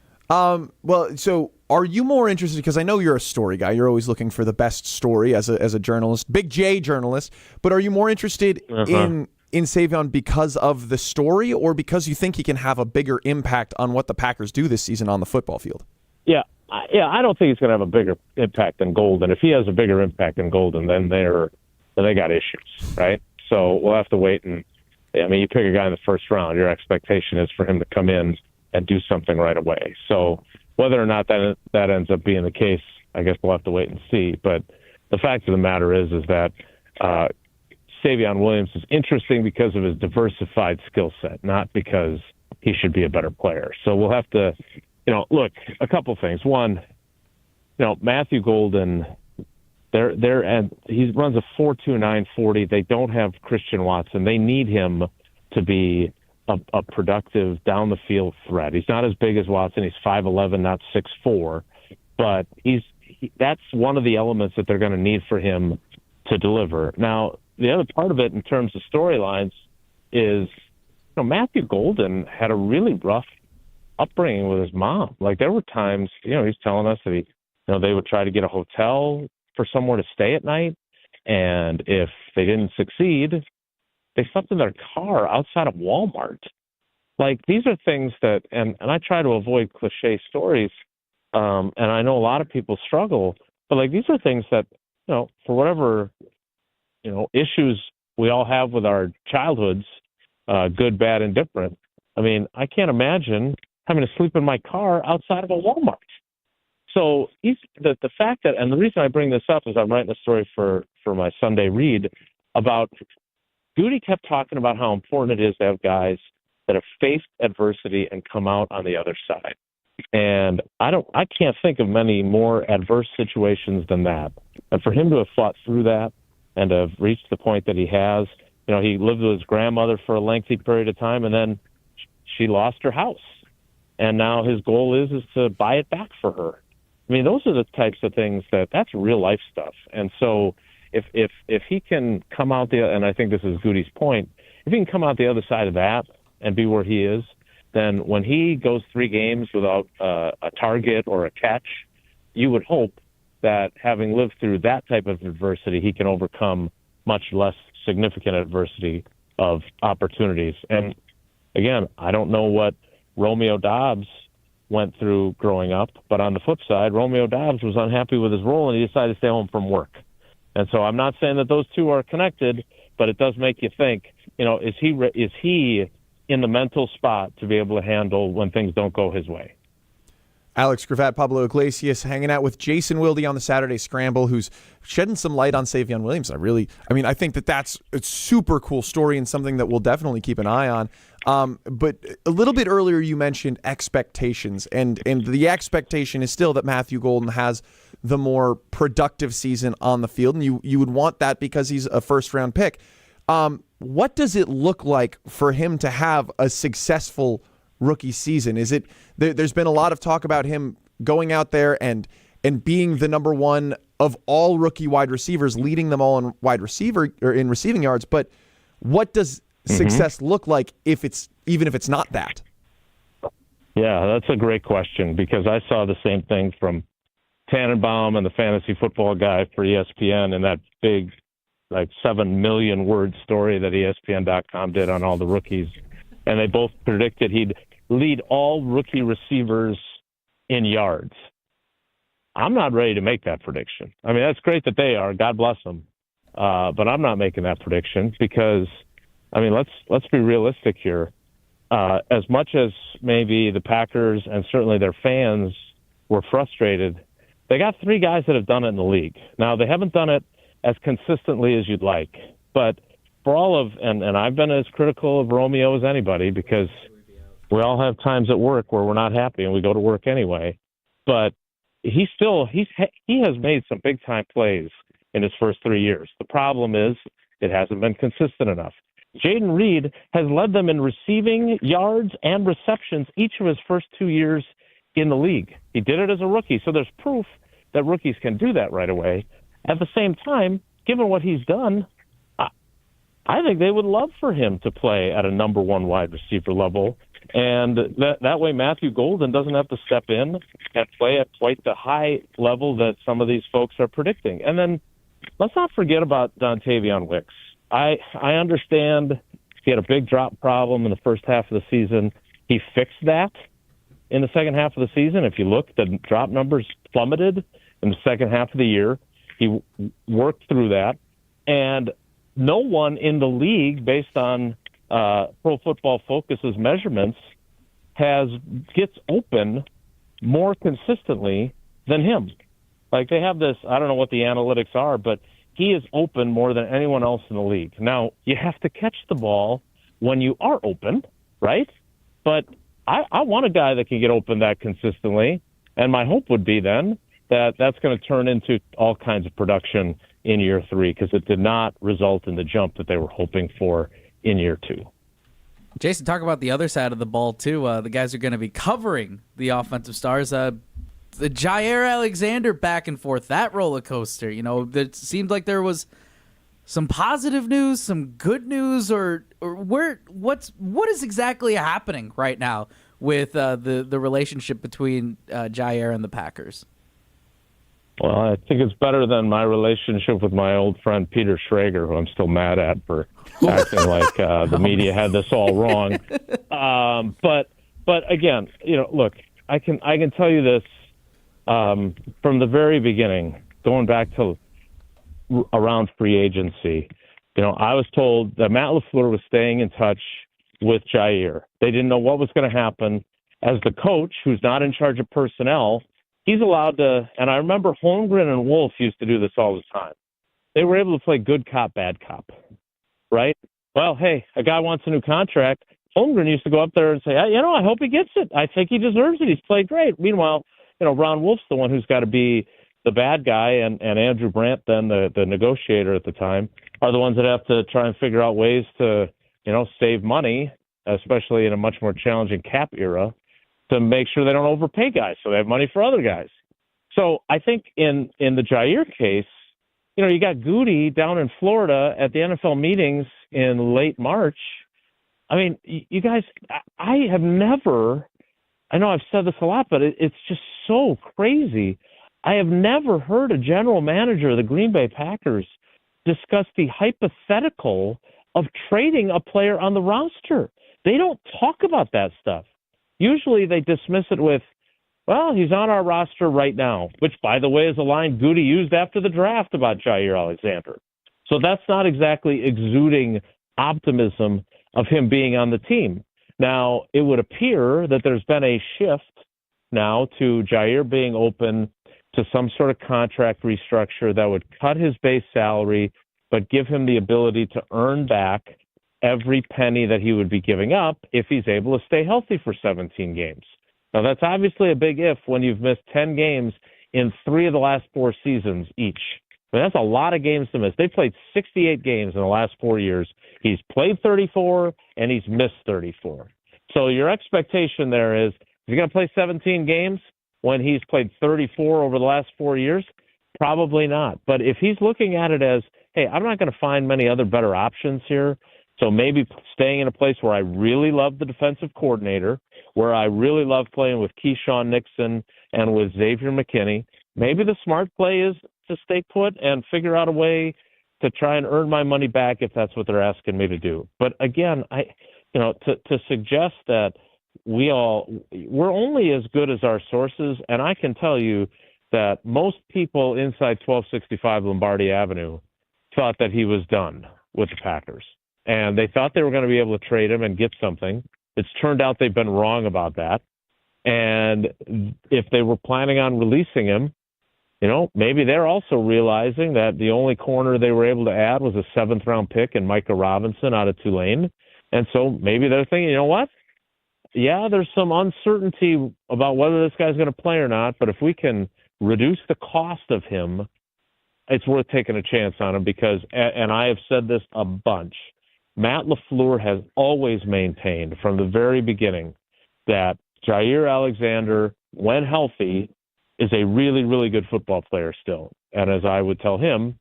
Well, so are you more interested, because I know you're a story guy, you're always looking for the best story as a journalist, big J journalist, but are you more interested in Savion because of the story or because you think he can have a bigger impact on what the Packers do this season on the football field? Yeah, I don't think he's going to have a bigger impact than Golden. If he has a bigger impact than Golden, then they got issues, right? So we'll have to wait. And I mean, you pick a guy in the first round, your expectation is for him to come in and do something right away. So whether or not that ends up being the case, I guess we'll have to wait and see. But the fact of the matter is that Savion Williams is interesting because of his diversified skill set, not because he should be a better player. So we'll have to, look, a couple things. One, Matthew Golden, and he runs a 4.29 40. They don't have Christian Watson. They need him to be a productive down the field threat. He's not as big as Watson. He's 5'11", not 6'4", but that's one of the elements that they're going to need for him to deliver. Now, the other part of it in terms of storylines is, Matthew Golden had a really rough upbringing with his mom. Like, there were times, he's telling us that they would try to get a hotel for somewhere to stay at night, and if they didn't succeed, they slept in their car outside of Walmart. Like, these are things that, and I try to avoid cliche stories, and I know a lot of people struggle, but like, these are things that, for whatever, issues we all have with our childhoods, good, bad, and different. I mean, I can't imagine having to sleep in my car outside of a Walmart. So the fact that, and the reason I bring this up is I'm writing a story for my Sunday read about Goody kept talking about how important it is to have guys that have faced adversity and come out on the other side. And I can't think of many more adverse situations than that. And for him to have fought through that and to have reached the point that he has, he lived with his grandmother for a lengthy period of time, and then she lost her house. And now his goal is to buy it back for her. I mean, those are the types of things that's real life stuff. And so if he can come out and I think this is Goody's point, if he can come out the other side of that and be where he is, then when he goes 3 games without a target or a catch, you would hope that having lived through that type of adversity, he can overcome much less significant adversity of opportunities. And again, I don't know what Romeo Dobbs went through growing up, but on the flip side, Romeo Dobbs was unhappy with his role and he decided to stay home from work. And so I'm not saying that those two are connected, but it does make you think, is he in the mental spot to be able to handle when things don't go his way? Alex Gravatt, Pablo Iglesias, hanging out with Jason Wilde on the Saturday Scramble, who's shedding some light on Savion Williams. I think that's a super cool story and something that we'll definitely keep an eye on. But a little bit earlier, you mentioned expectations, and the expectation is still that Matthew Golden has the more productive season on the field, and you would want that because he's a first-round pick. What does it look like for him to have a successful rookie season? Is it there's been a lot of talk about him going out there and being the number one of all rookie wide receivers, leading them all in wide receiver or in receiving yards. But what does success look like even if it's not that? Yeah, that's a great question, because I saw the same thing from Tannenbaum and the fantasy football guy for ESPN and that big 7 million word story that ESPN.com did on all the rookies. And they both predicted he'd lead all rookie receivers in yards. I'm not ready to make that prediction. I mean, that's great that they are. God bless them. But I'm not making that prediction because, let's be realistic here. As much as maybe the Packers and certainly their fans were frustrated, they got 3 guys that have done it in the league. Now, they haven't done it as consistently as you'd like, but for all of, and I've been as critical of Romeo as anybody, because we all have times at work where we're not happy and we go to work anyway, but he has made some big time plays in his first 3 years. The problem is it hasn't been consistent enough. Jaden Reed has led them in receiving yards and receptions each of his first 2 years in the league. He did it as a rookie, so there's proof that rookies can do that right away. At the same time, given what he's done, I think they would love for him to play at a number 1 wide receiver level. And that way Matthew Golden doesn't have to step in and play at quite the high level that some of these folks are predicting. And then let's not forget about Dontavion Wicks. I understand he had a big drop problem in the first half of the season. He fixed that in the second half of the season. If you look, the drop numbers plummeted in the second half of the year. He worked through that. And no one in the league, based on Pro Football Focus's measurements, gets open more consistently than him. They have this, I don't know what the analytics are, but he is open more than anyone else in the league. Now, you have to catch the ball when you are open, right? But I want a guy that can get open that consistently, and my hope would be then that that's going to turn into all kinds of production in year 3, because it did not result in the jump that they were hoping for in year 2. Jason, talk about the other side of the ball, too. The guys are going to be covering the offensive stars. The Jair Alexander back and forth, that roller coaster. It seemed like there was some positive news, some good news, or what is exactly happening right now with the relationship between Jair and the Packers? Well, I think it's better than my relationship with my old friend Peter Schrager, who I'm still mad at for acting like the media had this all wrong. But again, look, I can tell you this from the very beginning, going back to around free agency. I was told that Matt LaFleur was staying in touch with Jair. They didn't know what was going to happen. As the coach, who's not in charge of personnel, he's allowed to, and I remember Holmgren and Wolf used to do this all the time. they were able to play good cop, bad cop, right? Well, hey, a guy wants a new contract. Holmgren used to go up there and say, I hope he gets it. I think he deserves it. He's played great. Meanwhile, Ron Wolf's the one who's got to be the bad guy, and Andrew Brandt, then the negotiator at the time, are the ones that have to try and figure out ways to, save money, especially in a much more challenging cap era, to make sure they don't overpay guys so they have money for other guys. So I think in the Jair case, you got Goody down in Florida at the NFL meetings in late March. I mean, you guys, I know I've said this a lot, but it's just so crazy. I have never heard a general manager of the Green Bay Packers discuss the hypothetical of trading a player on the roster. They don't talk about that stuff. Usually they dismiss it with, well, he's on our roster right now, which, by the way, is a line Goody used after the draft about Jair Alexander. So that's not exactly exuding optimism of him being on the team. Now, it would appear that there's been a shift now to Jair being open to some sort of contract restructure that would cut his base salary, but give him the ability to earn back every penny that he would be giving up if he's able to stay healthy for 17 games. Now, that's obviously a big if when you've missed 10 games in 3 of the last 4 seasons each. I mean, that's a lot of games to miss. They played 68 games in the last 4 years. He's played 34, and he's missed 34. So your expectation there is he's going to play 17 games when he's played 34 over the last 4 years? Probably not. But if he's looking at it as, hey, I'm not going to find many other better options here, so maybe staying in a place where I really love the defensive coordinator, where I really love playing with Keyshawn Nixon and with Xavier McKinney, maybe the smart play is to stay put and figure out a way to try and earn my money back if that's what they're asking me to do. But again, to suggest that we're only as good as our sources, and I can tell you that most people inside 1265 Lombardi Avenue thought that he was done with the Packers. And they thought they were going to be able to trade him and get something. It's turned out they've been wrong about that. And if they were planning on releasing him, maybe they're also realizing that the only corner they were able to add was a 7th-round pick in Micah Robinson out of Tulane. And so maybe they're thinking, you know what? Yeah, there's some uncertainty about whether this guy's going to play or not, but if we can reduce the cost of him, it's worth taking a chance on him because, and I have said this a bunch, Matt LaFleur has always maintained from the very beginning that Jair Alexander, when healthy, is a really, really good football player still. And as I would tell him,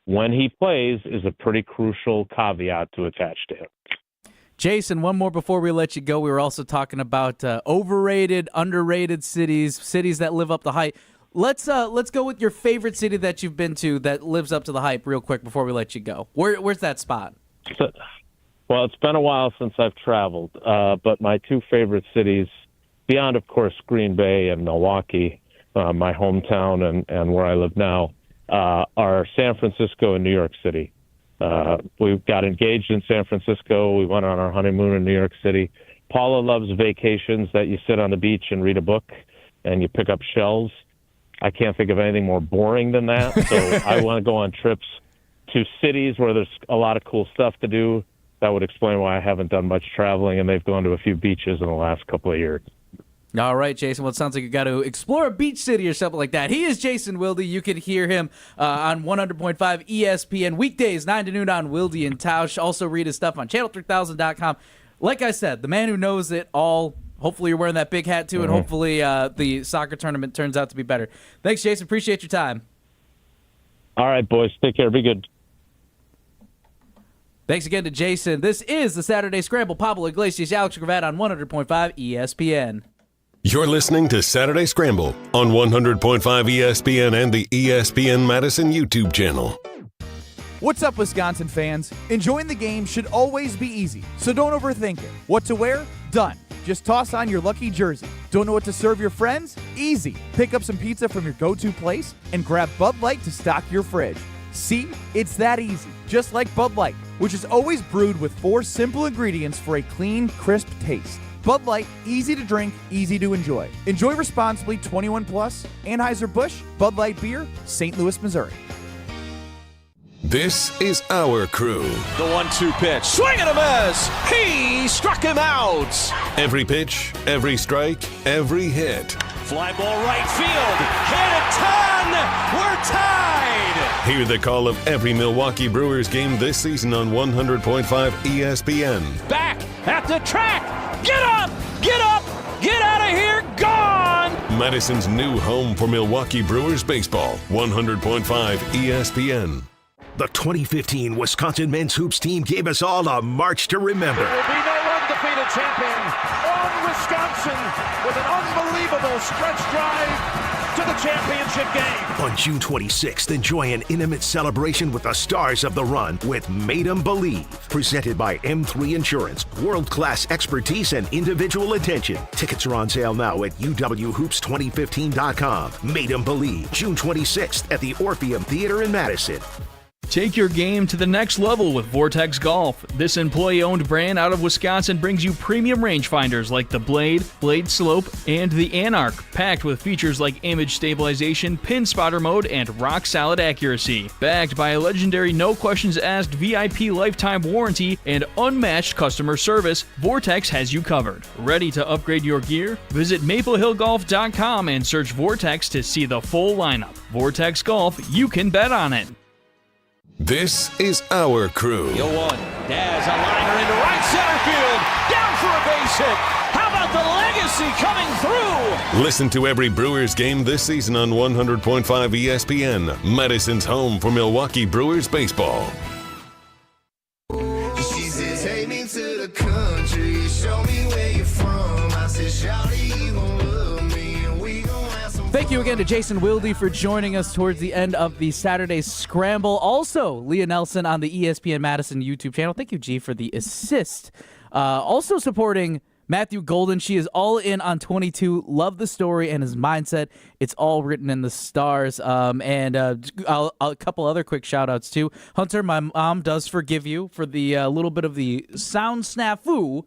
when he plays is a pretty crucial caveat to attach to him. Jason, one more before we let you go. We were also talking about overrated, underrated cities that live up the hype. Let's go with your favorite city that you've been to that lives up to the hype real quick before we let you go. Where's that spot? Well, it's been a while since I've traveled, but my 2 favorite cities, beyond, of course, Green Bay and Milwaukee, my hometown and where I live now, are San Francisco and New York City. We got engaged in San Francisco. We went on our honeymoon in New York City. Paula loves vacations that you sit on the beach and read a book and you pick up shells. I can't think of anything more boring than that. So I want to go on trips to cities where there's a lot of cool stuff to do. That would explain why I haven't done much traveling, and they've gone to a few beaches in the last couple of years. All right, Jason. Well, it sounds like you got to explore a beach city or something like that. He is Jason Wilde. You can hear him on 100.5 ESPN weekdays, 9 to noon on Wilde and Tausch. Also read his stuff on channel3000.com. Like I said, the man who knows it all. Hopefully you're wearing that big hat, too, and hopefully the soccer tournament turns out to be better. Thanks, Jason. Appreciate your time. All right, boys. Take care. Be good. Thanks again to Jason. This is the Saturday Scramble. Pablo Iglesias, Alex Gravatt on 100.5 ESPN. You're listening to Saturday Scramble on 100.5 ESPN and the ESPN Madison YouTube channel. What's up, Wisconsin fans? Enjoying the game should always be easy, so don't overthink it. What to wear? Done. Just toss on your lucky jersey. Don't know what to serve your friends? Easy. Pick up some pizza from your go-to place and grab Bud Light to stock your fridge. See? It's that easy. Just like Bud Light, which is always brewed with 4 simple ingredients for a clean, crisp taste. Bud Light, easy to drink, easy to enjoy. Enjoy responsibly, 21 plus. Anheuser-Busch, Bud Light Beer, St. Louis, Missouri. This is our crew. The 1-2 pitch. Swing and a miss. He struck him out. Every pitch, every strike, every hit. Fly ball right field. Hit a ton. We're tied. Hear the call of every Milwaukee Brewers game this season on 100.5 ESPN. Back at the track. Get up. Get up. Get out of here. Gone. Madison's new home for Milwaukee Brewers baseball. 100.5 ESPN. The 2015 Wisconsin men's hoops team gave us all a march to remember. There will be no undefeated champion on Wisconsin with an unbelievable stretch drive to the championship game. On June 26th, enjoy an intimate celebration with the stars of the run with Made 'em Believe. Presented by M3 Insurance. World-class expertise and individual attention. Tickets are on sale now at uwhoops2015.com. Made 'em Believe. June 26th at the Orpheum Theater in Madison. Take your game to the next level with Vortex Golf. This employee-owned brand out of Wisconsin brings you premium rangefinders like the Blade, Blade Slope, and the Anarch, packed with features like image stabilization, pin spotter mode, and rock-solid accuracy. Backed by a legendary no-questions-asked VIP lifetime warranty and unmatched customer service, Vortex has you covered. Ready to upgrade your gear? Visit maplehillgolf.com and search Vortex to see the full lineup. Vortex Golf, you can bet on it. This is our crew. 0-1. Daz a liner into right center field. Down for a base hit. How about the legacy coming through? Listen to every Brewers game this season on 100.5 ESPN, Madison's home for Milwaukee Brewers baseball. She said, take me to the country, show me where you're from. I said, shawty, you gon' love me, and we gon' have some. Thank you again to Jason Wilde for joining us towards the end of the Saturday Scramble. Also, Leah Nelson on the ESPN Madison YouTube channel. Thank you, G, for the assist. Also supporting Matthew Golden. She is all in on 22. Love the story and his mindset. It's all written in the stars. And a couple other quick shout-outs, too. Hunter, my mom does forgive you for the little bit of the sound snafu.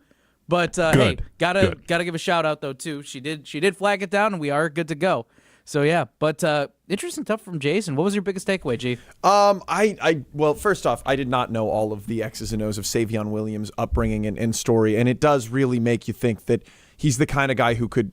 But hey, gotta give a shout out though too. She did flag it down, and we are good to go. So yeah, but interesting stuff from Jason. What was your biggest takeaway, G? Well, first off, I did not know all of the X's and O's of Savion Williams' upbringing and story, and it does really make you think that he's the kind of guy who could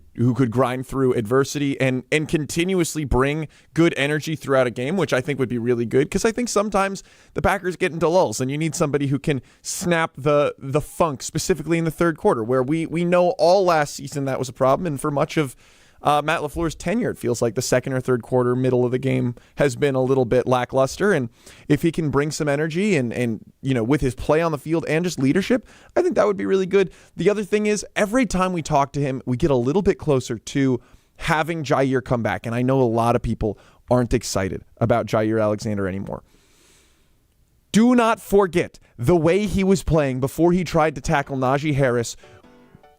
grind through adversity and continuously bring good energy throughout a game, which I think would be really good, because I think sometimes the Packers get into lulls, and you need somebody who can snap the funk, specifically in the third quarter, where we know all last season that was a problem, and for much of Matt LaFleur's tenure, it feels like the second or third quarter, middle of the game, has been a little bit lackluster. And if he can bring some energy and with his play on the field and just leadership, I think that would be really good. The other thing is, every time we talk to him, we get a little bit closer to having Jair come back. And I know a lot of people aren't excited about Jair Alexander anymore. Do not forget the way he was playing before he tried to tackle Najee Harris.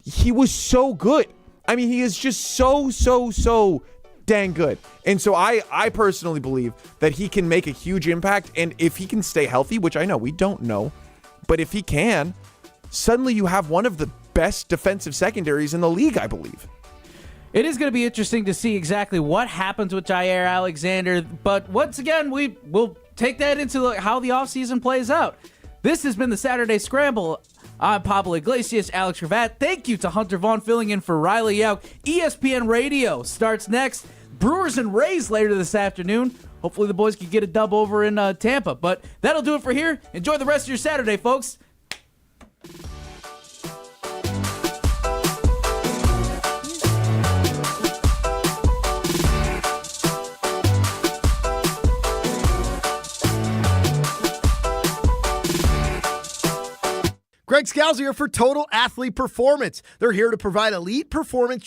He was so good. I mean, he is just so dang good. And so I personally believe that he can make a huge impact. And if he can stay healthy, which I know we don't know, but if he can, suddenly you have one of the best defensive secondaries in the league, I believe. It is going to be interesting to see exactly what happens with Jair Alexander. But once again, we will take that into how the offseason plays out. This has been the Saturday Scramble. I'm Pablo Iglesias, Alex Gravatt. Thank you to Hunter Vaughn filling in for Riley Yauk. ESPN Radio starts next. Brewers and Rays later this afternoon. Hopefully the boys can get a dub over in Tampa. But that'll do it for here. Enjoy the rest of your Saturday, folks. Greg Scalzi here for Total Athlete Performance. They're here to provide elite performance